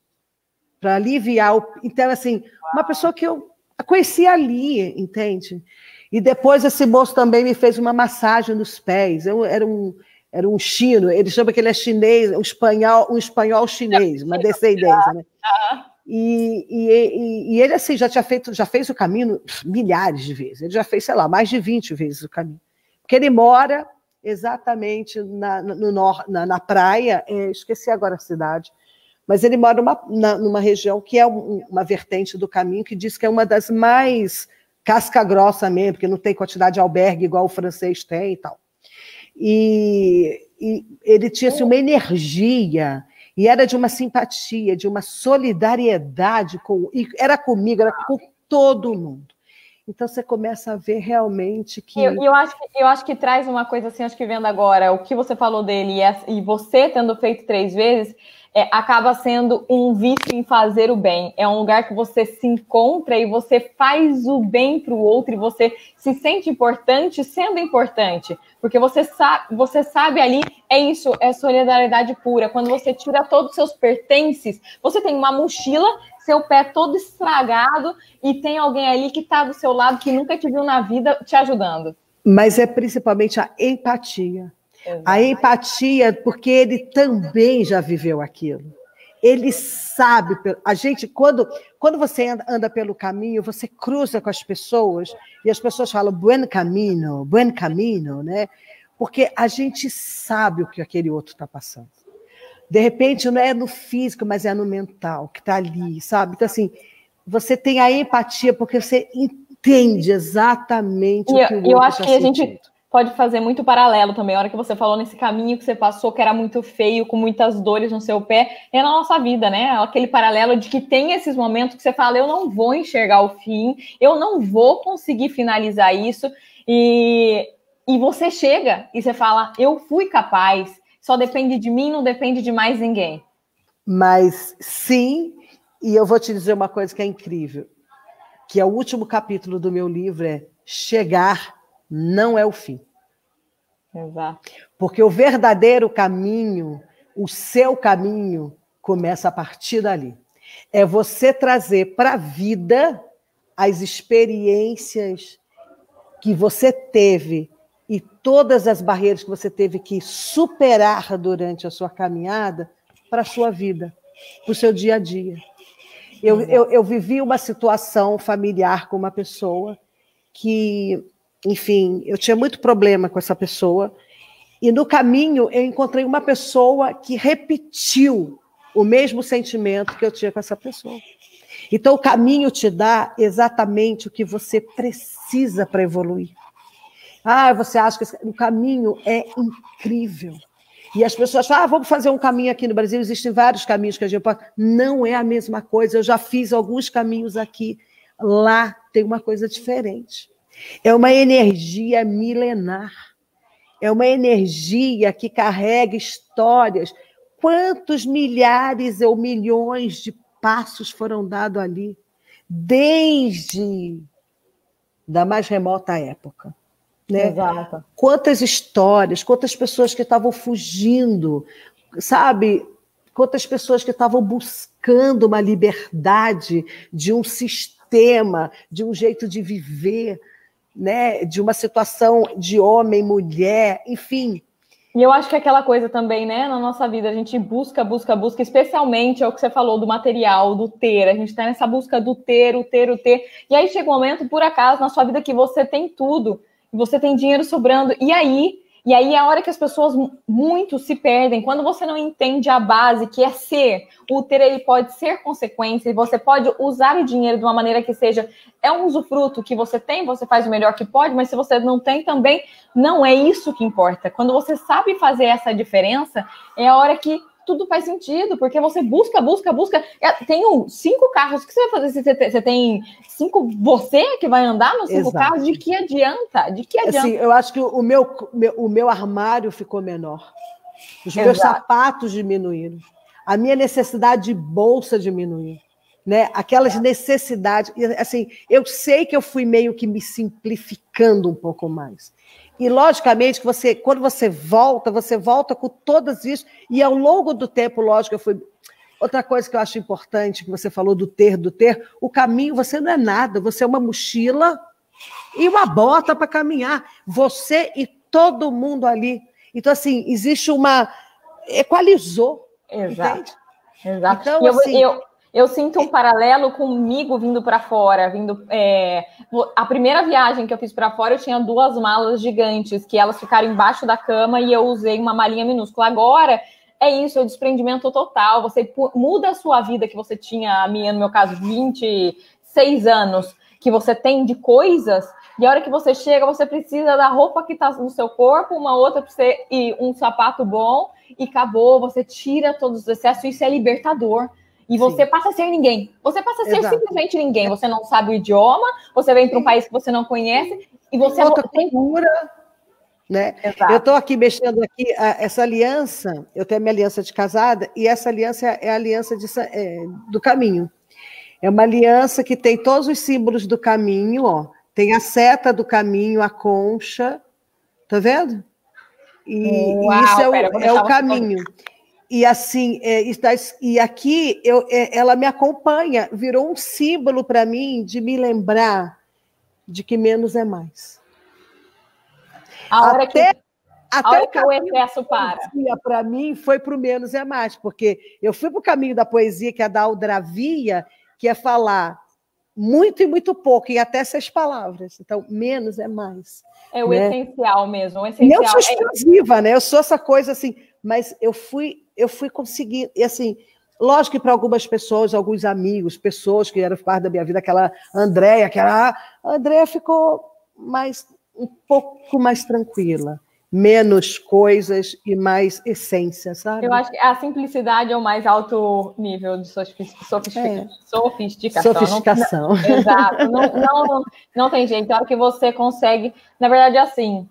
Speaker 2: para aliviar Então, assim, uma pessoa que eu conheci ali, entende? E depois esse moço também me fez uma massagem nos pés. Era um chino, ele chama que ele é chinês, um espanhol chinês, uma descendência, né? E ele, assim, já fez o caminho milhares de vezes. Ele já fez, sei lá, mais de 20 vezes o caminho. Porque ele mora exatamente na praia, esqueci agora a cidade, mas ele mora numa região que é uma vertente do caminho, que diz que é uma das mais casca grossa mesmo, porque não tem quantidade de albergue igual o francês tem e tal. E ele tinha assim, uma energia, e era de uma simpatia, de uma solidariedade, era comigo, era com todo mundo. Então você começa a ver realmente que...
Speaker 1: Eu acho que traz uma coisa assim, acho que vendo agora, o que você falou dele e você tendo feito 3 vezes, acaba sendo um vício em fazer o bem. É um lugar que você se encontra e você faz o bem para o outro e você se sente importante sendo importante. Porque você sabe ali, é isso, é solidariedade pura. Quando você tira todos os seus pertences, você tem uma mochila, seu pé todo estragado e tem alguém ali que está do seu lado, que nunca te viu na vida, te ajudando.
Speaker 2: Mas é principalmente a empatia. Exato. A empatia, porque ele também já viveu aquilo. Ele sabe. A gente, quando você anda pelo caminho, você cruza com as pessoas e as pessoas falam buen camino, né? Porque a gente sabe o que aquele outro está passando. De repente, não é no físico, mas é no mental, que está ali, sabe? Então, assim, você tem a empatia porque você entende exatamente o que o outro está sentindo. Eu acho que a gente
Speaker 1: pode fazer muito paralelo também. A hora que você falou nesse caminho que você passou, que era muito feio, com muitas dores no seu pé, é na nossa vida, né? Aquele paralelo de que tem esses momentos que você fala, eu não vou enxergar o fim, eu não vou conseguir finalizar isso, e você chega e você fala, eu fui capaz, só depende de mim, não depende de mais ninguém.
Speaker 2: Mas sim, e eu vou te dizer uma coisa que é incrível, que é o último capítulo do meu livro, é chegar não é o fim.
Speaker 1: Exato.
Speaker 2: Porque o verdadeiro caminho, o seu caminho, começa a partir dali. É você trazer para a vida as experiências que você teve e todas as barreiras que você teve que superar durante a sua caminhada para a sua vida, para o seu dia a dia. Eu vivi uma situação familiar com uma pessoa que, enfim, eu tinha muito problema com essa pessoa, e no caminho eu encontrei uma pessoa que repetiu o mesmo sentimento que eu tinha com essa pessoa. Então o caminho te dá exatamente o que você precisa para evoluir. Você acha que o caminho é incrível. E as pessoas falam, vamos fazer um caminho aqui no Brasil, existem vários caminhos que a gente pode... Não é a mesma coisa, eu já fiz alguns caminhos aqui, lá tem uma coisa diferente. É uma energia milenar, é uma energia que carrega histórias. quantos milhares ou milhões de passos foram dados ali, desde da mais remota época. Né?
Speaker 1: Exato.
Speaker 2: Quantas histórias, quantas pessoas que estavam fugindo, sabe? Quantas pessoas que estavam buscando uma liberdade de um sistema, de um jeito de viver, né? De uma situação de homem, mulher, enfim.
Speaker 1: E eu acho que é aquela coisa também, né, na nossa vida, a gente busca, especialmente é o que você falou do material, do ter, a gente está nessa busca do ter, o ter, e aí chega um momento, por acaso, na sua vida que você tem tudo, você tem dinheiro sobrando, e aí é a hora que as pessoas muito se perdem, quando você não entende a base, que é ser, o ter ele pode ser consequência, e você pode usar o dinheiro de uma maneira que seja, é um usufruto que você tem, você faz o melhor que pode, mas se você não tem também, não é isso que importa. Quando você sabe fazer essa diferença, é a hora que tudo faz sentido, porque você busca. Tem 5 carros, o que você vai fazer se você tem 5? Você que vai andar nos 5 carros? De que adianta?
Speaker 2: Assim, eu acho que o meu armário ficou menor. Os meus sapatos diminuíram. A minha necessidade de bolsa diminuiu. Né? Aquelas necessidades. Assim, eu sei que eu fui meio que me simplificando um pouco mais. E, logicamente, que quando você volta com todas isso. E, ao longo do tempo, lógico, eu fui... Outra coisa que eu acho importante, que você falou do ter, o caminho, você não é nada. Você é uma mochila e uma bota para caminhar. Você e todo mundo ali. Então, assim, existe uma... Equalizou.
Speaker 1: Exato.
Speaker 2: Entende?
Speaker 1: Exato.
Speaker 2: Então, assim...
Speaker 1: Eu sinto um paralelo comigo vindo para fora. A primeira viagem que eu fiz para fora, eu tinha 2 malas gigantes, que elas ficaram embaixo da cama e eu usei uma malinha minúscula. Agora, é isso, é o desprendimento total. Você muda a sua vida, que você tinha, no meu caso, 26 anos, que você tem de coisas, e a hora que você chega, você precisa da roupa que está no seu corpo, uma outra para você, e um sapato bom, e acabou. Você tira todos os excessos, isso é libertador. E você passa a ser ninguém. Você passa a ser simplesmente ninguém. Você não sabe o idioma, você vem para um país que você não conhece, e você
Speaker 2: outra cultura, né? Eu estou aqui mexendo aqui, essa aliança, eu tenho a minha aliança de casada, e essa aliança é a aliança do caminho. É uma aliança que tem todos os símbolos do caminho, ó. Tem a seta do caminho, a concha, tá vendo? E isso é o caminho. E assim, e aqui ela me acompanha, virou um símbolo para mim de me lembrar de que menos é mais. Até
Speaker 1: o excesso
Speaker 2: para mim foi para o menos é mais, porque eu fui para o caminho da poesia, que é da Aldravia, que é falar muito e muito pouco, em até 6 palavras. Então, menos é mais.
Speaker 1: É o essencial mesmo. O essencial.
Speaker 2: Eu sou explosiva, né? Eu sou essa coisa assim, mas eu fui conseguir, e assim, lógico que para algumas pessoas, alguns amigos, pessoas que eram parte da minha vida, aquela Andréia, a Andréia ficou um pouco mais tranquila, menos coisas e mais essência, sabe?
Speaker 1: Eu acho que a simplicidade é o mais alto nível de sofisticação. Exato. Não tem jeito. A hora que você consegue... Na verdade, assim,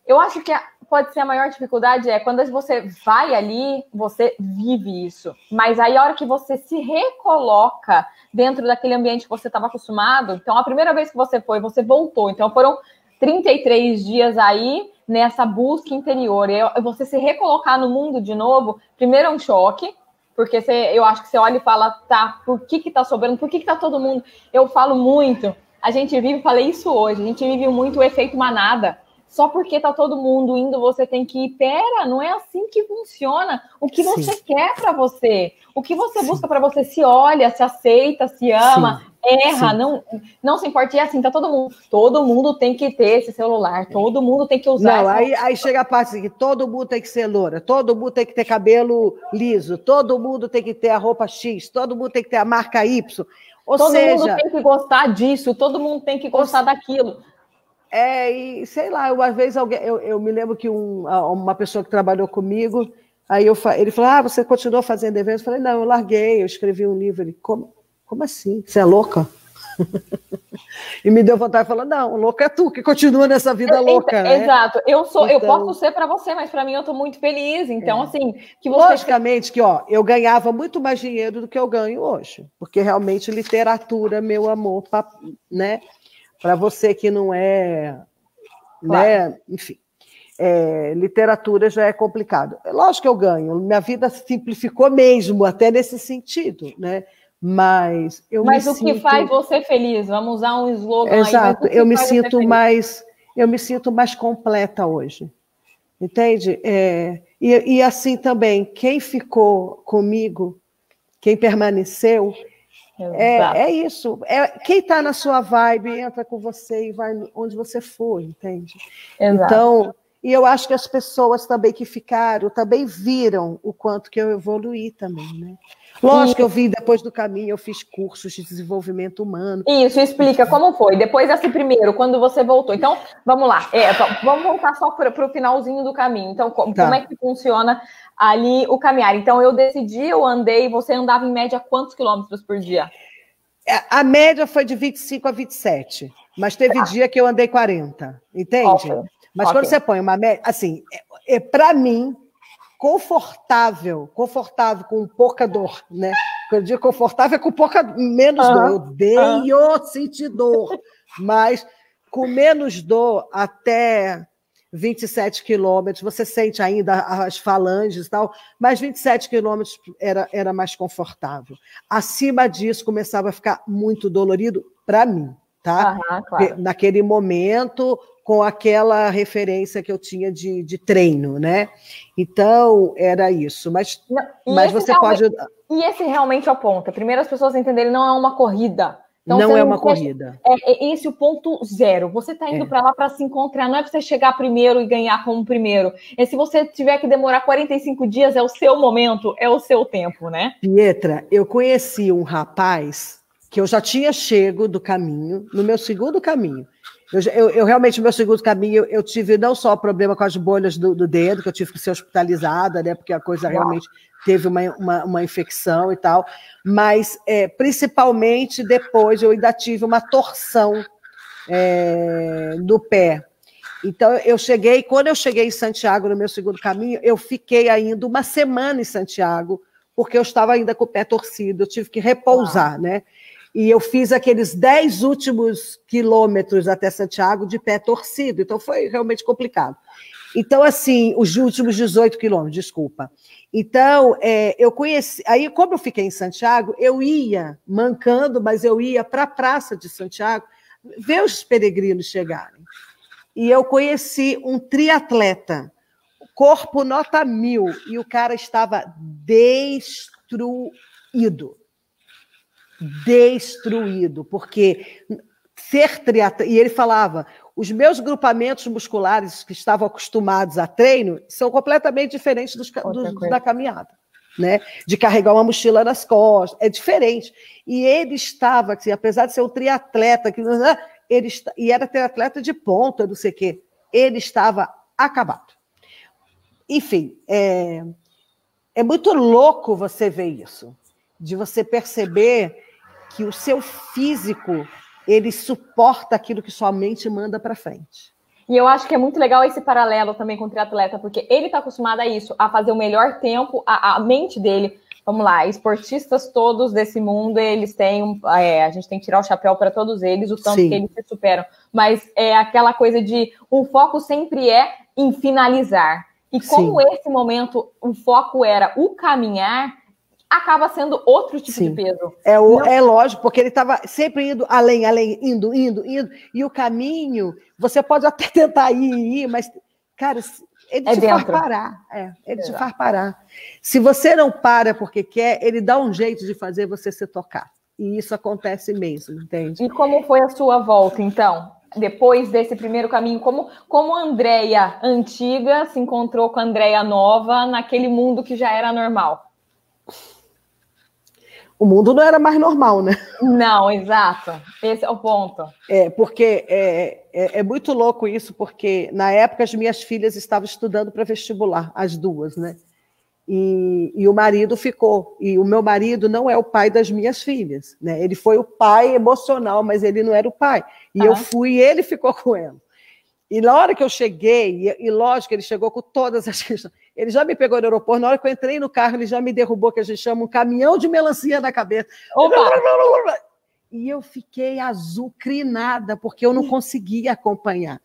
Speaker 1: eu acho que pode ser a maior dificuldade quando você vai ali, você vive isso. Mas aí, a hora que você se recoloca dentro daquele ambiente que você estava acostumado, então, a primeira vez que você foi, você voltou. Então, foram 33 dias aí nessa busca interior. E você se recolocar no mundo de novo, primeiro é um choque, porque eu acho que você olha e fala, tá, por que tá sobrando? Por que tá todo mundo? Eu falo muito, a gente vive, falei isso hoje, a gente vive muito o efeito manada. Só porque tá todo mundo indo, você tem que ir. Pera, não é assim que funciona. O que você quer para você? O que você busca para você? Se olha, se aceita, se ama, erra, não se importa. E assim, tá todo mundo. Todo mundo tem que ter esse celular, todo mundo tem que usar.
Speaker 2: Não, aí chega a parte assim, que todo mundo tem que ser loura, todo mundo tem que ter cabelo liso, todo mundo tem que ter a roupa X, todo mundo tem que ter a marca Y.
Speaker 1: Todo mundo tem que gostar disso, todo mundo tem que gostar daquilo.
Speaker 2: E sei lá, uma vez eu me lembro que uma pessoa que trabalhou comigo, aí ele falou, você continuou fazendo eventos? Eu falei, não, eu larguei, eu escrevi um livro. Ele, como assim? Você é louca? E me deu vontade de falar, não, louco é tu, que continua nessa vida louca, né?
Speaker 1: Exato, eu posso ser para você, mas para mim eu estou muito feliz, então assim, que você...
Speaker 2: Logicamente que, eu ganhava muito mais dinheiro do que eu ganho hoje, porque realmente literatura, meu amor, né? Para você que não é, claro, né? Enfim, literatura já é complicado. Lógico que eu ganho, minha vida simplificou mesmo, até nesse sentido, né? Mas
Speaker 1: o que faz você feliz? Vamos usar um slogan.
Speaker 2: Exato,
Speaker 1: aí.
Speaker 2: Eu me sinto mais completa hoje, entende? E assim também, quem ficou comigo, quem permaneceu, é isso. Quem está na sua vibe entra com você e vai onde você for, entende?
Speaker 1: Exato.
Speaker 2: Então, e eu acho que as pessoas também que ficaram também viram o quanto que eu evoluí também, né? Lógico que eu vi depois do caminho, eu fiz cursos de desenvolvimento humano.
Speaker 1: Isso, explica como foi. Depois desse primeiro, quando você voltou. Então, vamos lá. Vamos voltar só para o finalzinho do caminho. Então, como é que funciona ali o caminhar? Então, eu andei, você andava em média quantos quilômetros por dia?
Speaker 2: A média foi de 25 a 27, mas teve dia que eu andei 40, entende? Mas quando você põe uma média, assim, para mim, confortável com pouca dor, né? Quando eu digo confortável, é com menos dor. Eu odeio sentir dor, mas com menos dor até 27 quilômetros, você sente ainda as falanges e tal, mas 27 quilômetros era mais confortável. Acima disso, começava a ficar muito dolorido para mim, tá?
Speaker 1: Claro.
Speaker 2: Naquele momento, com aquela referência que eu tinha de treino, né? Então, era isso. Mas você pode...
Speaker 1: E esse realmente é o ponto. Primeiro, as pessoas entenderem, não é uma corrida.
Speaker 2: Então, não é uma corrida.
Speaker 1: É esse o ponto zero. Você está indo para lá para se encontrar. Não é para você chegar primeiro e ganhar como primeiro. Se você tiver que demorar 45 dias, é o seu momento, é o seu tempo, né?
Speaker 2: Pietra, eu conheci um rapaz que eu já tinha chego do caminho, no meu segundo caminho. Eu realmente, no meu segundo caminho, eu tive não só problema com as bolhas do dedo, que eu tive que ser hospitalizada, né? Porque a coisa realmente teve uma infecção e tal, mas principalmente depois eu ainda tive uma torção no pé. Então, quando eu cheguei em Santiago, no meu segundo caminho, eu fiquei ainda uma semana em Santiago, porque eu estava ainda com o pé torcido, eu tive que repousar, né? E eu fiz aqueles 10 últimos quilômetros até Santiago de pé torcido, então foi realmente complicado. Então, assim, os últimos 18 quilômetros, desculpa. Então, eu conheci... Aí, como eu fiquei em Santiago, eu ia mancando, mas eu ia para a Praça de Santiago ver os peregrinos chegarem. E eu conheci um triatleta, corpo nota 1000, e o cara estava destruído. Porque ser triatleta... E ele falava, os meus grupamentos musculares que estavam acostumados a treino são completamente diferentes da caminhada, né? De carregar uma mochila nas costas, é diferente. E ele estava, assim, apesar de ser um triatleta, e era triatleta de ponta, não sei o quê, ele estava acabado. Enfim, é muito louco você ver isso, de você perceber que o seu físico, ele suporta aquilo que sua mente manda para frente.
Speaker 1: E eu acho que é muito legal esse paralelo também com o triatleta, porque ele está acostumado a isso, a fazer o melhor tempo, a mente dele. Vamos lá, esportistas todos desse mundo, eles têm... a gente tem que tirar o chapéu para todos eles, o tanto que eles se superam. Mas é aquela coisa de... O foco sempre é em finalizar. E como esse momento, o foco era o caminhar, acaba sendo outro tipo de peso.
Speaker 2: É lógico, porque ele estava sempre indo além, indo. E o caminho, você pode até tentar ir, mas, cara, ele te faz parar. Ele te faz parar. Se você não para porque quer, ele dá um jeito de fazer você se tocar. E isso acontece mesmo, entende?
Speaker 1: E como foi a sua volta, então? Depois desse primeiro caminho, como a Andréia antiga se encontrou com a Andréia nova naquele mundo que já era normal?
Speaker 2: O mundo não era mais normal, né?
Speaker 1: Não, exato. Esse é o ponto.
Speaker 2: Porque é muito louco isso, porque na época as minhas filhas estavam estudando para vestibular, as duas, né? E o marido ficou. E o meu marido não é o pai das minhas filhas, né? Ele foi o pai emocional, mas ele não era o pai. E eu fui e ele ficou com ela. E na hora que eu cheguei, e lógico, ele chegou com todas as questões. Ele já me pegou no aeroporto, na hora que eu entrei no carro, ele já me derrubou, que a gente chama um caminhão de melancia na cabeça. Opa! E eu fiquei azucrinada, porque eu não conseguia acompanhar.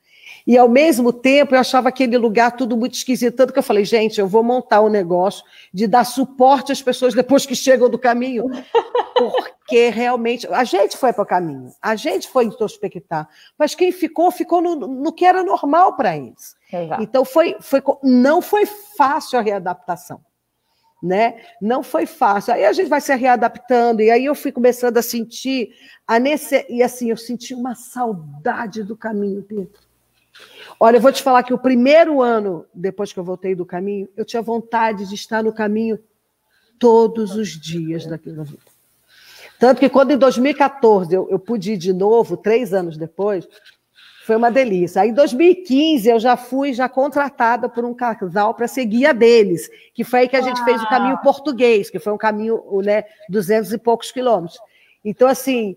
Speaker 2: E, ao mesmo tempo, eu achava aquele lugar tudo muito esquisito, tanto que eu falei, gente, eu vou montar um negócio de dar suporte às pessoas depois que chegam do caminho, porque realmente a gente foi para o caminho, a gente foi introspectar, mas quem ficou no que era normal para eles. Exato. Então, não foi fácil a readaptação. Né? Não foi fácil. Aí a gente vai se readaptando, e aí eu fui começando a sentir e assim, eu senti uma saudade do caminho, Pedro. Olha, eu vou te falar que o primeiro ano, depois que eu voltei do caminho, eu tinha vontade de estar no caminho todos os dias daquela vida. Tanto que quando em 2014 eu pude ir de novo, 3 anos depois, foi uma delícia. Aí em 2015 eu já fui contratada por um casal para ser guia deles, que foi aí que a gente fez o caminho português, que foi um caminho, né, 200 e poucos quilômetros. Então, assim,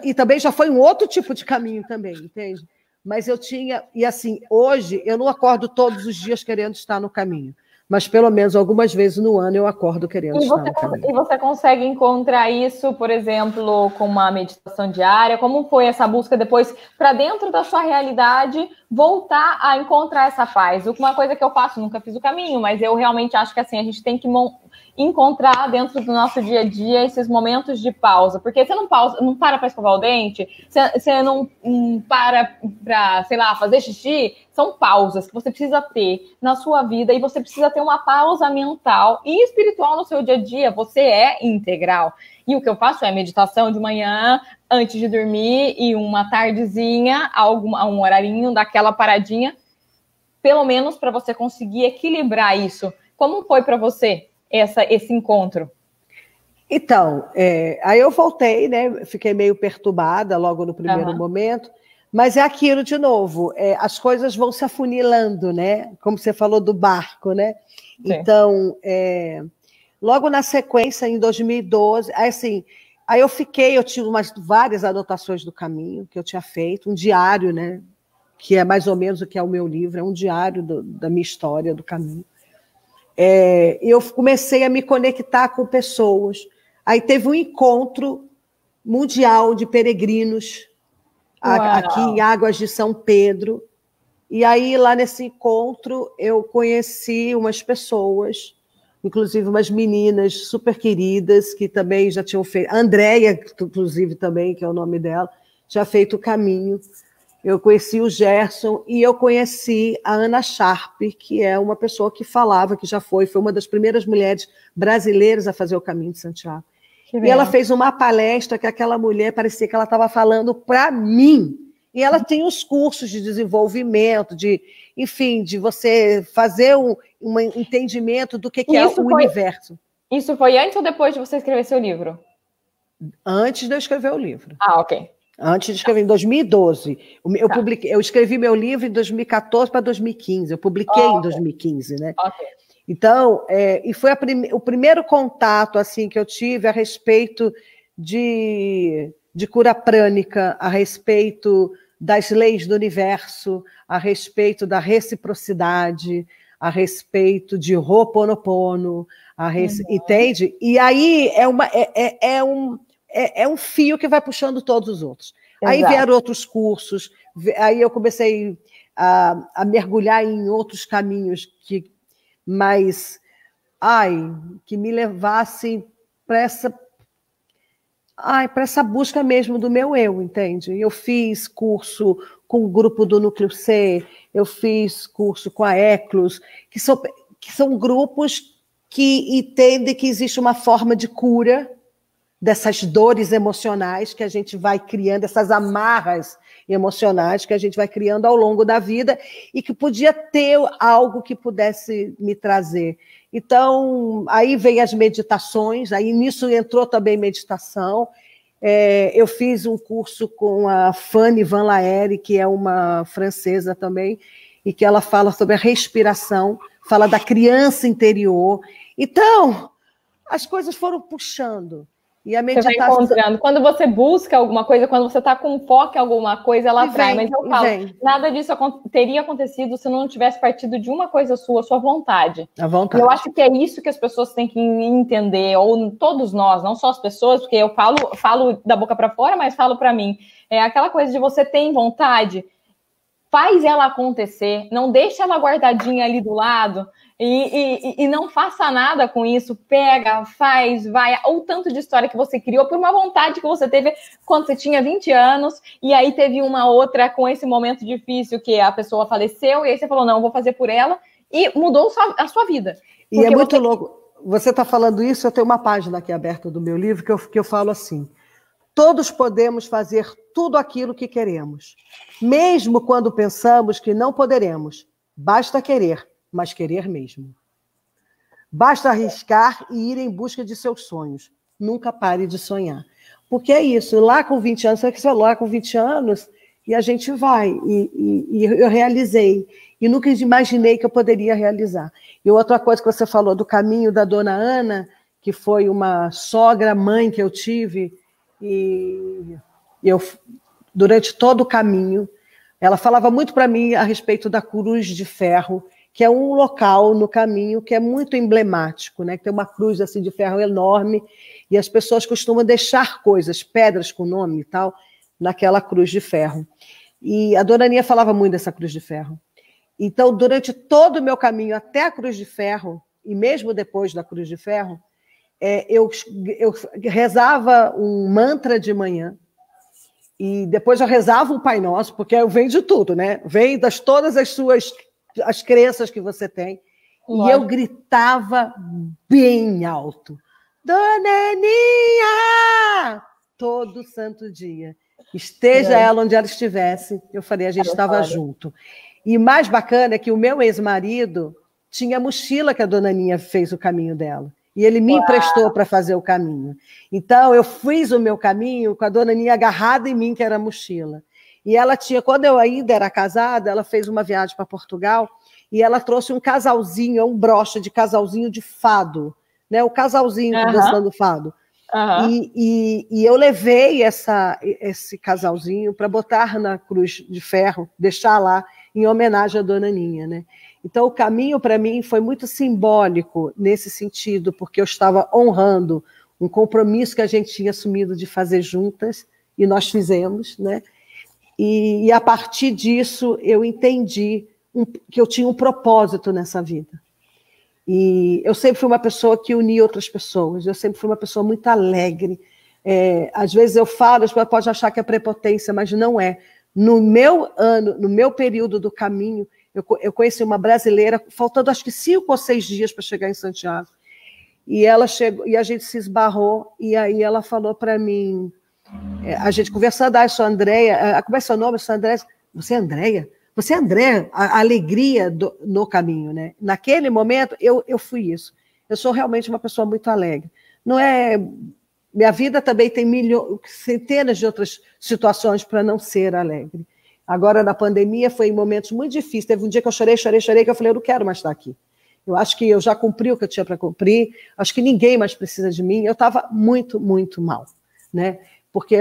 Speaker 2: e também já foi um outro tipo de caminho também, entende? Mas eu tinha, e assim, hoje eu não acordo todos os dias querendo estar no caminho, mas pelo menos algumas vezes no ano eu acordo querendo estar no caminho.
Speaker 1: E você consegue encontrar isso, por exemplo, com uma meditação diária? Como foi essa busca depois para dentro da sua realidade voltar a encontrar essa paz? Uma coisa que eu faço, nunca fiz o caminho, mas eu realmente acho que assim, a gente tem que encontrar dentro do nosso dia a dia esses momentos de pausa, porque você não para escovar o dente, você não para, sei lá, fazer xixi, são pausas que você precisa ter na sua vida, e você precisa ter uma pausa mental e espiritual no seu dia a dia. Você é integral. E o que eu faço é meditação de manhã, antes de dormir, e uma tardezinha, a um horarinho daquela paradinha, pelo menos para você conseguir equilibrar isso. Como foi para você esse encontro?
Speaker 2: Então, aí eu voltei, né? Fiquei meio perturbada logo no primeiro momento, mas é aquilo de novo, as coisas vão se afunilando, né? Como você falou do barco, né? Sim. Então, logo na sequência, em 2012, aí eu tive várias anotações do caminho que eu tinha feito, um diário, né? Que é mais ou menos o que é o meu livro, é um diário da minha história, do caminho. Eu comecei a me conectar com pessoas. Aí teve um encontro mundial de peregrinos aqui em Águas de São Pedro. E aí, lá nesse encontro, eu conheci umas pessoas, inclusive umas meninas super queridas, que também já tinham feito... A Andréia, inclusive, também, que é o nome dela, já feito o caminho. Eu conheci o Gerson e eu conheci a Ana Sharp, que é uma pessoa que falava, que já foi uma das primeiras mulheres brasileiras a fazer o Caminho de Santiago. E ela fez uma palestra que aquela mulher parecia que ela estava falando para mim. E ela tem os cursos de desenvolvimento, enfim, de você fazer um entendimento do que é o universo. Isso foi antes ou depois de você escrever seu livro? Antes de eu escrever o livro.
Speaker 1: Ok.
Speaker 2: Antes de escrever, em 2012. Eu escrevi meu livro em 2014 para 2015. Eu publiquei em 2015, né? Ok. Então, e foi o primeiro contato assim, que eu tive a respeito de cura prânica, a respeito das leis do universo, a respeito da reciprocidade, a respeito de Ho'oponopono, entende? E aí é um fio que vai puxando todos os outros. Exato. Aí vieram outros cursos, aí eu comecei a mergulhar em outros caminhos que me levassem para essa busca mesmo do meu eu, entende? Eu fiz curso com o grupo do Núcleo C, eu fiz curso com a Eclos, que são grupos que entendem que existe uma forma de cura dessas dores emocionais que a gente vai criando, essas amarras emocionais que a gente vai criando ao longo da vida e que podia ter algo que pudesse me trazer. Então, aí veio as meditações, aí nisso entrou também meditação. Eu fiz um curso com a Fanny Van Laere, que é uma francesa também, e que ela fala sobre a respiração, fala da criança interior. Então, as coisas foram puxando. E a meditação... Você vai
Speaker 1: encontrando. Quando você busca alguma coisa, quando você está com foco em alguma coisa, ela atrai. Mas eu falo, nada disso teria acontecido se não tivesse partido de uma coisa sua vontade.
Speaker 2: A vontade.
Speaker 1: E eu acho que é isso que as pessoas têm que entender, ou todos nós, não só as pessoas, porque eu falo da boca para fora, mas falo para mim. É aquela coisa de você ter vontade, faz ela acontecer, não deixa ela guardadinha ali do lado, e não faça nada com isso, pega, faz, vai, ou tanto de história que você criou por uma vontade que você teve quando você tinha 20 anos, e aí teve uma outra com esse momento difícil que a pessoa faleceu, e aí você falou, não, eu vou fazer por ela, e mudou a sua vida.
Speaker 2: E é muito louco, você está falando isso, eu tenho uma página aqui aberta do meu livro que eu falo assim, todos podemos fazer tudo aquilo que queremos, mesmo quando pensamos que não poderemos, basta querer. Mas querer mesmo. Basta arriscar e ir em busca de seus sonhos. Nunca pare de sonhar. Porque é isso, lá com 20 anos, você falou, lá com 20 anos, e a gente vai, e eu realizei. E nunca imaginei que eu poderia realizar. E outra coisa que você falou do caminho da dona Ana, que foi uma sogra-mãe que eu tive, e eu, durante todo o caminho, ela falava muito para mim a respeito da cruz de ferro, que é um local no caminho que é muito emblemático, né? Que tem uma cruz assim de ferro enorme, e as pessoas costumam deixar coisas, pedras com nome e tal, naquela cruz de ferro. E a dona Aninha falava muito dessa cruz de ferro. Então, durante todo o meu caminho até a cruz de ferro, e mesmo depois da cruz de ferro, eu rezava um mantra de manhã, e depois eu rezava um Pai Nosso, porque vem de tudo, né? Vem todas as crenças que você tem. Lógico. E eu gritava bem alto. Dona Aninha! Todo santo dia. Esteja ela onde ela estivesse, eu falei, a gente estava junto. E mais bacana é que o meu ex-marido tinha a mochila que a dona Aninha fez o caminho dela. E ele me emprestou para fazer o caminho. Então, eu fiz o meu caminho com a dona Aninha agarrada em mim, que era a mochila. E ela tinha, quando eu ainda era casada, ela fez uma viagem para Portugal e ela trouxe um casalzinho, um broche de casalzinho de fado, né? O casalzinho dançando fado. E eu levei esse casalzinho para botar na cruz de ferro, deixar lá em homenagem à dona Aninha, né? Então, o caminho, para mim, foi muito simbólico nesse sentido, porque eu estava honrando um compromisso que a gente tinha assumido de fazer juntas, e nós fizemos, né? E a partir disso, eu entendi que eu tinha um propósito nessa vida. E eu sempre fui uma pessoa que unia outras pessoas, eu sempre fui uma pessoa muito alegre. Às vezes eu falo, as pessoas podem achar que é prepotência, mas não é. No meu período do caminho, eu conheci uma brasileira, faltando acho que 5 ou 6 dias para chegar em Santiago. E ela chegou, e a gente se esbarrou, e aí ela falou para mim, a gente conversando, eu sou Andréia, como é seu nome? Eu sou Andréia. Você é Andréia? Você é Andréia, a alegria no caminho, né? Naquele momento, eu fui isso. Eu sou realmente uma pessoa muito alegre. Não é... Minha vida também tem centenas de outras situações para não ser alegre. Agora, na pandemia, foi em momentos muito difíceis. Teve um dia que eu chorei, que eu falei, eu não quero mais estar aqui. Eu acho que eu já cumpri o que eu tinha para cumprir, acho que ninguém mais precisa de mim. Eu estava muito, muito mal, né? Porque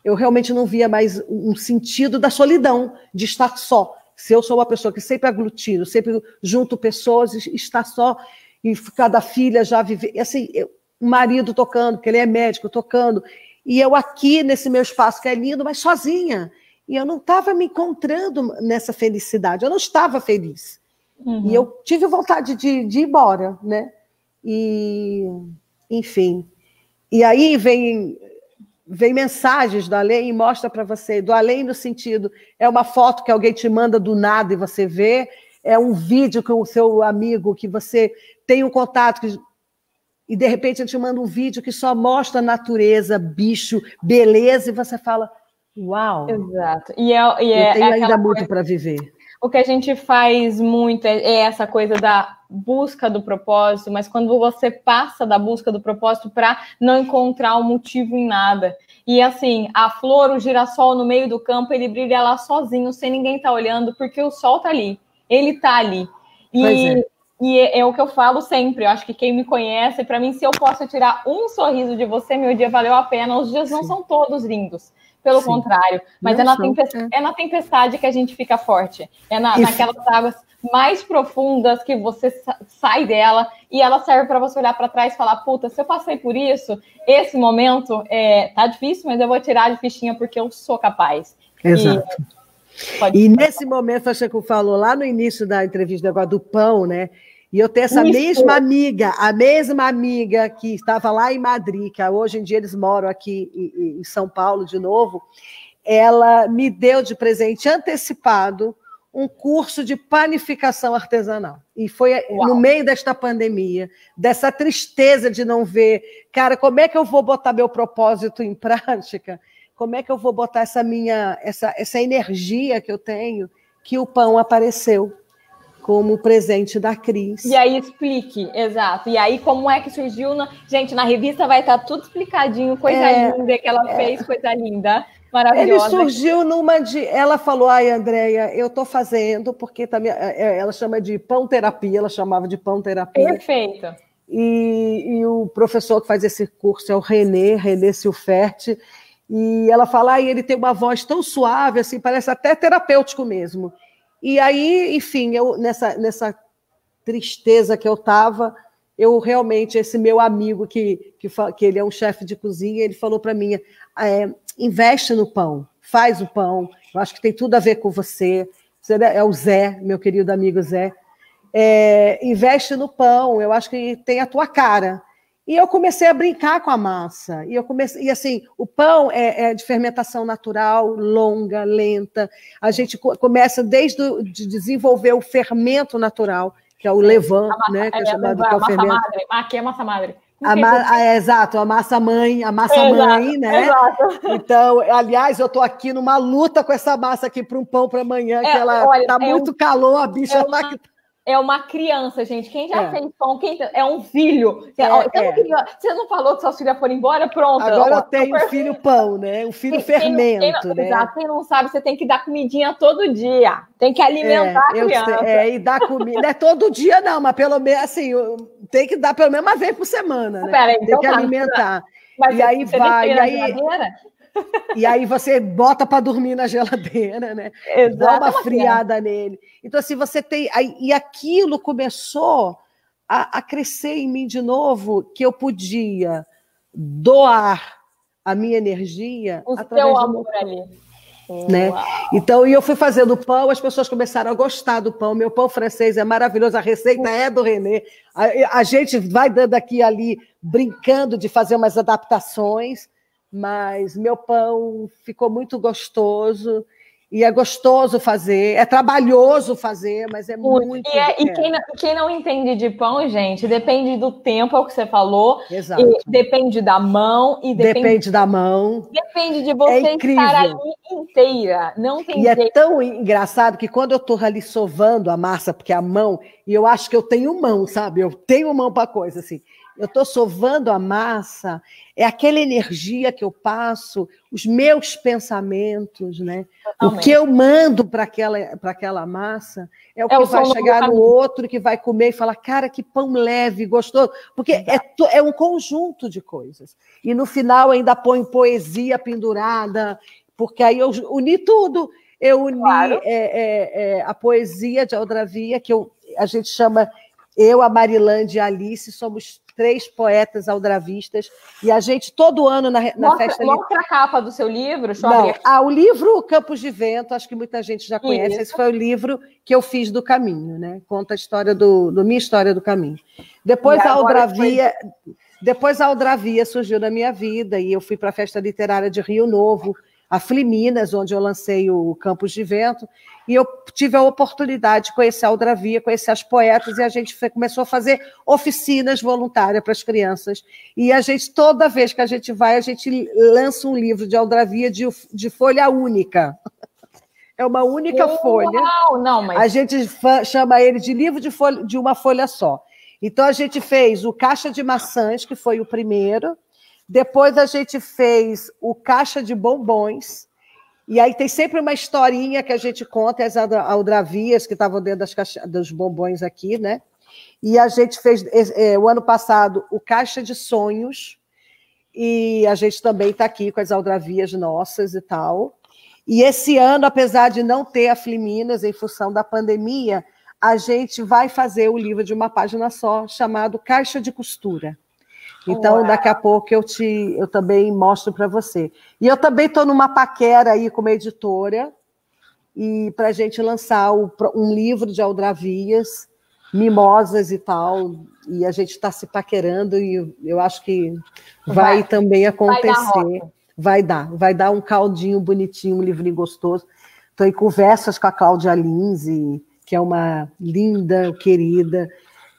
Speaker 2: eu realmente não via mais um sentido da solidão, de estar só. Se eu sou uma pessoa que sempre aglutino, sempre junto pessoas, estar só, e cada filha já vive... Assim, o marido tocando, porque ele é médico, tocando, e eu aqui nesse meu espaço que é lindo, mas sozinha. E eu não estava me encontrando nessa felicidade, eu não estava feliz. E eu tive vontade de ir embora, né? E, enfim. E aí vem mensagens do além e mostra para você, do além no sentido, é uma foto que alguém te manda do nada e você vê, é um vídeo com o seu amigo que você tem um contato, e de repente ele te manda um vídeo que só mostra natureza, bicho, beleza, e você fala, uau!
Speaker 1: Exato.
Speaker 2: Eu tenho ainda muito para viver.
Speaker 1: O que a gente faz muito é essa coisa da busca do propósito, mas quando você passa da busca do propósito para não encontrar um motivo em nada. E assim, a flor, o girassol no meio do campo, ele brilha lá sozinho, sem ninguém estar olhando, porque o sol está ali, ele está ali. E é o que eu falo sempre, eu acho que quem me conhece, para mim, se eu posso tirar um sorriso de você, meu dia valeu a pena. Os dias não são todos lindos, pelo contrário, mas é na tempestade que a gente fica forte, naquelas águas mais profundas que você sai dela e ela serve para você olhar para trás e falar, puta, se eu passei por isso, esse momento tá difícil, mas eu vou tirar de fichinha porque eu sou capaz.
Speaker 2: Exato. E nesse momento, a Chico falou lá no início da entrevista agora do pão, né? E eu tenho essa mesma amiga que estava lá em Madrid, que hoje em dia eles moram aqui em São Paulo de novo, ela me deu de presente antecipado um curso de panificação artesanal. E foi no meio desta pandemia, dessa tristeza de não ver, cara, como é que eu vou botar meu propósito em prática? Como é que eu vou botar essa energia que eu tenho, que o pão apareceu como presente da Cris.
Speaker 1: E aí explique, exato. E aí como é que surgiu? Gente, na revista vai estar tudo explicadinho, coisa linda que ela fez, coisa linda, maravilhosa.
Speaker 2: Ele surgiu ela falou, ai, Andréia, eu estou fazendo, porque também ela chama de pão terapia, ela chamava de pão terapia.
Speaker 1: Perfeito.
Speaker 2: E o professor que faz esse curso é o René Silferti. E ela fala, ele tem uma voz tão suave, assim, parece até terapêutico mesmo. E aí, enfim, eu nessa tristeza que eu estava, eu realmente, esse meu amigo, que ele é um chefe de cozinha, ele falou para mim, investe no pão, faz o pão, eu acho que tem tudo a ver com você. É o Zé, meu querido amigo Zé. Investe no pão, eu acho que tem a tua cara. E eu comecei a brincar com a massa. E assim, o pão é de fermentação natural, longa, lenta. A gente começa desde de desenvolver o fermento natural, que é o levain, né? Que é chamado de fermento.
Speaker 1: Madre. Aqui é massa madre.
Speaker 2: Exato, a massa mãe, né?
Speaker 1: Exato.
Speaker 2: Então, aliás, eu estou aqui numa luta com essa massa aqui para um pão para amanhã, que ela está muito calor, a bicha está...
Speaker 1: É uma criança, gente. Quem já fez pão, é um filho. Você não falou que suas filhas foram embora? Pronto.
Speaker 2: Agora eu tenho um filho pão, né? Um filho fermento, né?
Speaker 1: Exato. Quem não sabe, você tem que dar comidinha todo dia. Tem que alimentar a criança.
Speaker 2: E dar comida. Não é todo dia, não, mas pelo menos, assim, tem que dar pelo menos uma vez por semana, né?
Speaker 1: Pera, então
Speaker 2: tem que alimentar.
Speaker 1: Mas
Speaker 2: e aí vai.
Speaker 1: E
Speaker 2: aí você bota para dormir na geladeira, né?
Speaker 1: Exato.
Speaker 2: Dá uma friada nele. Então, assim, você tem... E aquilo começou a crescer em mim de novo, que eu podia doar a minha energia
Speaker 1: através do amor ali.
Speaker 2: Né? Então, eu fui fazendo pão, as pessoas começaram a gostar do pão. Meu pão francês é maravilhoso, a receita é do René. A gente vai dando aqui e ali, brincando de fazer umas adaptações, mas meu pão ficou muito gostoso. E é gostoso fazer, é trabalhoso fazer, mas é muito...
Speaker 1: E quem não entende de pão, gente, depende do tempo, é o que você falou.
Speaker 2: Exato.
Speaker 1: E depende da mão.
Speaker 2: Depende da mão.
Speaker 1: Depende de você estar ali inteira. Não tem jeito.
Speaker 2: É tão engraçado que quando eu estou ali sovando a massa, porque a mão... E eu acho que eu tenho mão, sabe? Eu tenho mão para coisa, assim. Eu estou sovando a massa, é aquela energia que eu passo, os meus pensamentos, né? Totalmente. O que eu mando para aquela massa é o que vai chegar no outro, que vai comer e falar, cara, que pão leve, gostoso. Porque é um conjunto de coisas. E no final ainda põe poesia pendurada, porque aí eu uni tudo. Eu uni a poesia de Aldravia, que a gente chama... Eu, a Marilande e a Alice somos 3 poetas aldravistas, e a gente, todo ano, na festa...
Speaker 1: Mostra a capa do seu livro,
Speaker 2: o livro Campos de Vento, acho que muita gente já conhece. Isso. Esse foi o livro que eu fiz do caminho, né? Conta a história minha história do caminho. Depois a Aldravia surgiu na minha vida, e eu fui para a Festa Literária de Rio Novo, a Fliminas, onde eu lancei o Campos de Vento, e eu tive a oportunidade de conhecer a Aldravia, conhecer as poetas, e a gente começou a fazer oficinas voluntárias para as crianças. E a gente, toda vez que a gente vai, a gente lança um livro de Aldravia de folha única. É uma única folha.
Speaker 1: Não, mas...
Speaker 2: A gente chama ele de livro de uma folha só. Então, a gente fez o Caixa de Maçãs, que foi o primeiro. Depois a gente fez o Caixa de Bombons, E aí tem sempre uma historinha que a gente conta, as aldravias que estavam dentro dos bombons aqui, né? E a gente fez, o ano passado, o Caixa de Sonhos, e a gente também está aqui com as aldravias nossas e tal. E esse ano, apesar de não ter a Fliminas, em função da pandemia, a gente vai fazer o livro de uma página só, chamado Caixa de Costura. Então, daqui a pouco eu também mostro para você. E eu também estou numa paquera aí com uma editora, e para a gente lançar um livro de aldravias, mimosas e tal, e a gente está se paquerando, e eu acho que vai também acontecer. Vai dar um caldinho bonitinho, um livrinho gostoso. Estou em conversas com a Cláudia Lindsay, que é uma linda, querida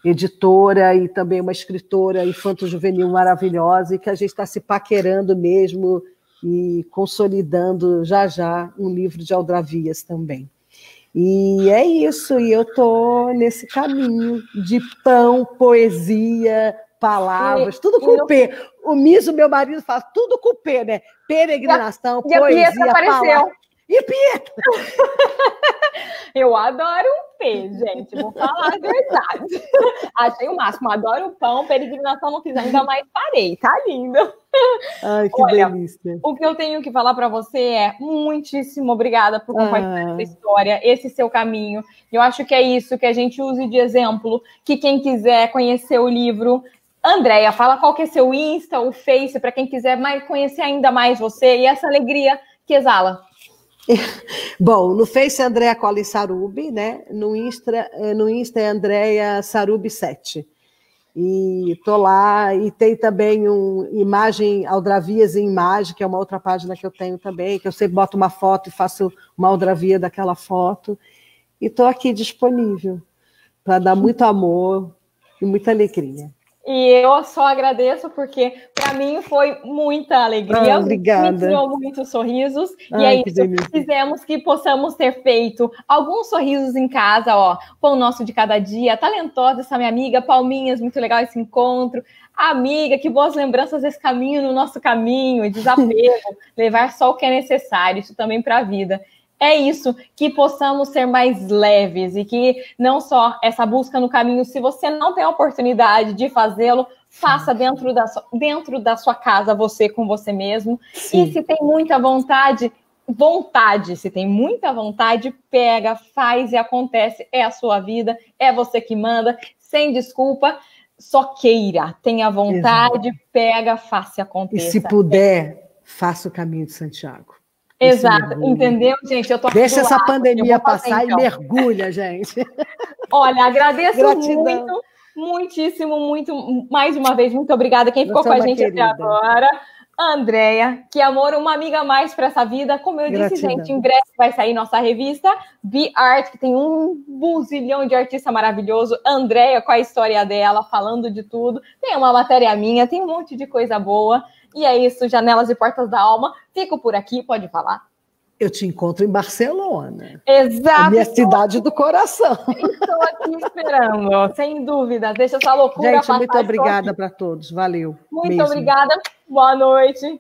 Speaker 2: editora e também uma escritora infanto-juvenil maravilhosa, e que a gente está se paquerando mesmo e consolidando já um livro de aldravias também. E é isso, e eu estou nesse caminho de pão, poesia, palavras, tudo com P. O Miso, meu marido, fala tudo com P, né? Peregrinação, poesia, palavras. E Pietra!
Speaker 1: Eu adoro um P, gente, vou falar a verdade. Achei o máximo, adoro o pão, peregrinação não fiz ainda, mas parei, tá lindo.
Speaker 2: Ai, que delícia.
Speaker 1: O que eu tenho que falar para você é muitíssimo obrigada por compartilhar essa história, esse seu caminho. Eu acho que é isso, que a gente use de exemplo, que quem quiser conhecer o livro... Andréia, fala qual que é seu Insta, o Face, para quem quiser conhecer ainda mais você e essa alegria que exala.
Speaker 2: Bom, no Face é Andréia Collin Sarubi, né? No Insta é Andréia Sarubi 7. E tô lá, e tem também Aldravias em Imagem, que é uma outra página que eu tenho também, que eu sempre boto uma foto e faço uma aldravia daquela foto. E tô aqui disponível para dar muito amor e muita alegria.
Speaker 1: E eu só agradeço, porque para mim foi muita alegria,
Speaker 2: obrigada.
Speaker 1: Me tirou muitos sorrisos, e é isso, quisemos que possamos ter feito alguns sorrisos em casa, ó, pão nosso de cada dia, talentosa essa minha amiga, Palminhas, muito legal esse encontro, amiga, que boas lembranças desse caminho no nosso caminho, desapego, levar só o que é necessário, isso também para a vida. É isso, que possamos ser mais leves e que não só essa busca no caminho, se você não tem a oportunidade de fazê-lo, faça dentro da sua casa, você com você mesmo. Sim. E se tem muita vontade, se tem muita vontade, pega, faz e acontece. É a sua vida, é você que manda, sem desculpa, só queira, tenha vontade, pega, faça e aconteça.
Speaker 2: E se puder, faça o caminho de Santiago.
Speaker 1: Exato, entendeu, gente? Eu tô aqui
Speaker 2: Deixa essa pandemia passar e mergulha, gente.
Speaker 1: Olha, agradeço muito, muitíssimo, mais uma vez, muito obrigada. Quem ficou com a gente até agora, Andréia, que amor, uma amiga a mais para essa vida. Como eu disse, gente, em breve vai sair nossa revista Be Art, que tem um buzilhão de artista maravilhoso. Andréia, com a história dela, falando de tudo. Tem uma matéria minha, tem um monte de coisa boa. E é isso, Janelas e Portas da Alma. Fico por aqui, pode falar.
Speaker 2: Eu te encontro em Barcelona.
Speaker 1: Exato.
Speaker 2: A minha cidade do coração.
Speaker 1: Estou aqui esperando, sem dúvida. Deixa essa loucura
Speaker 2: passar. Gente, muito obrigada para todos. Valeu.
Speaker 1: Muito obrigada. Boa noite.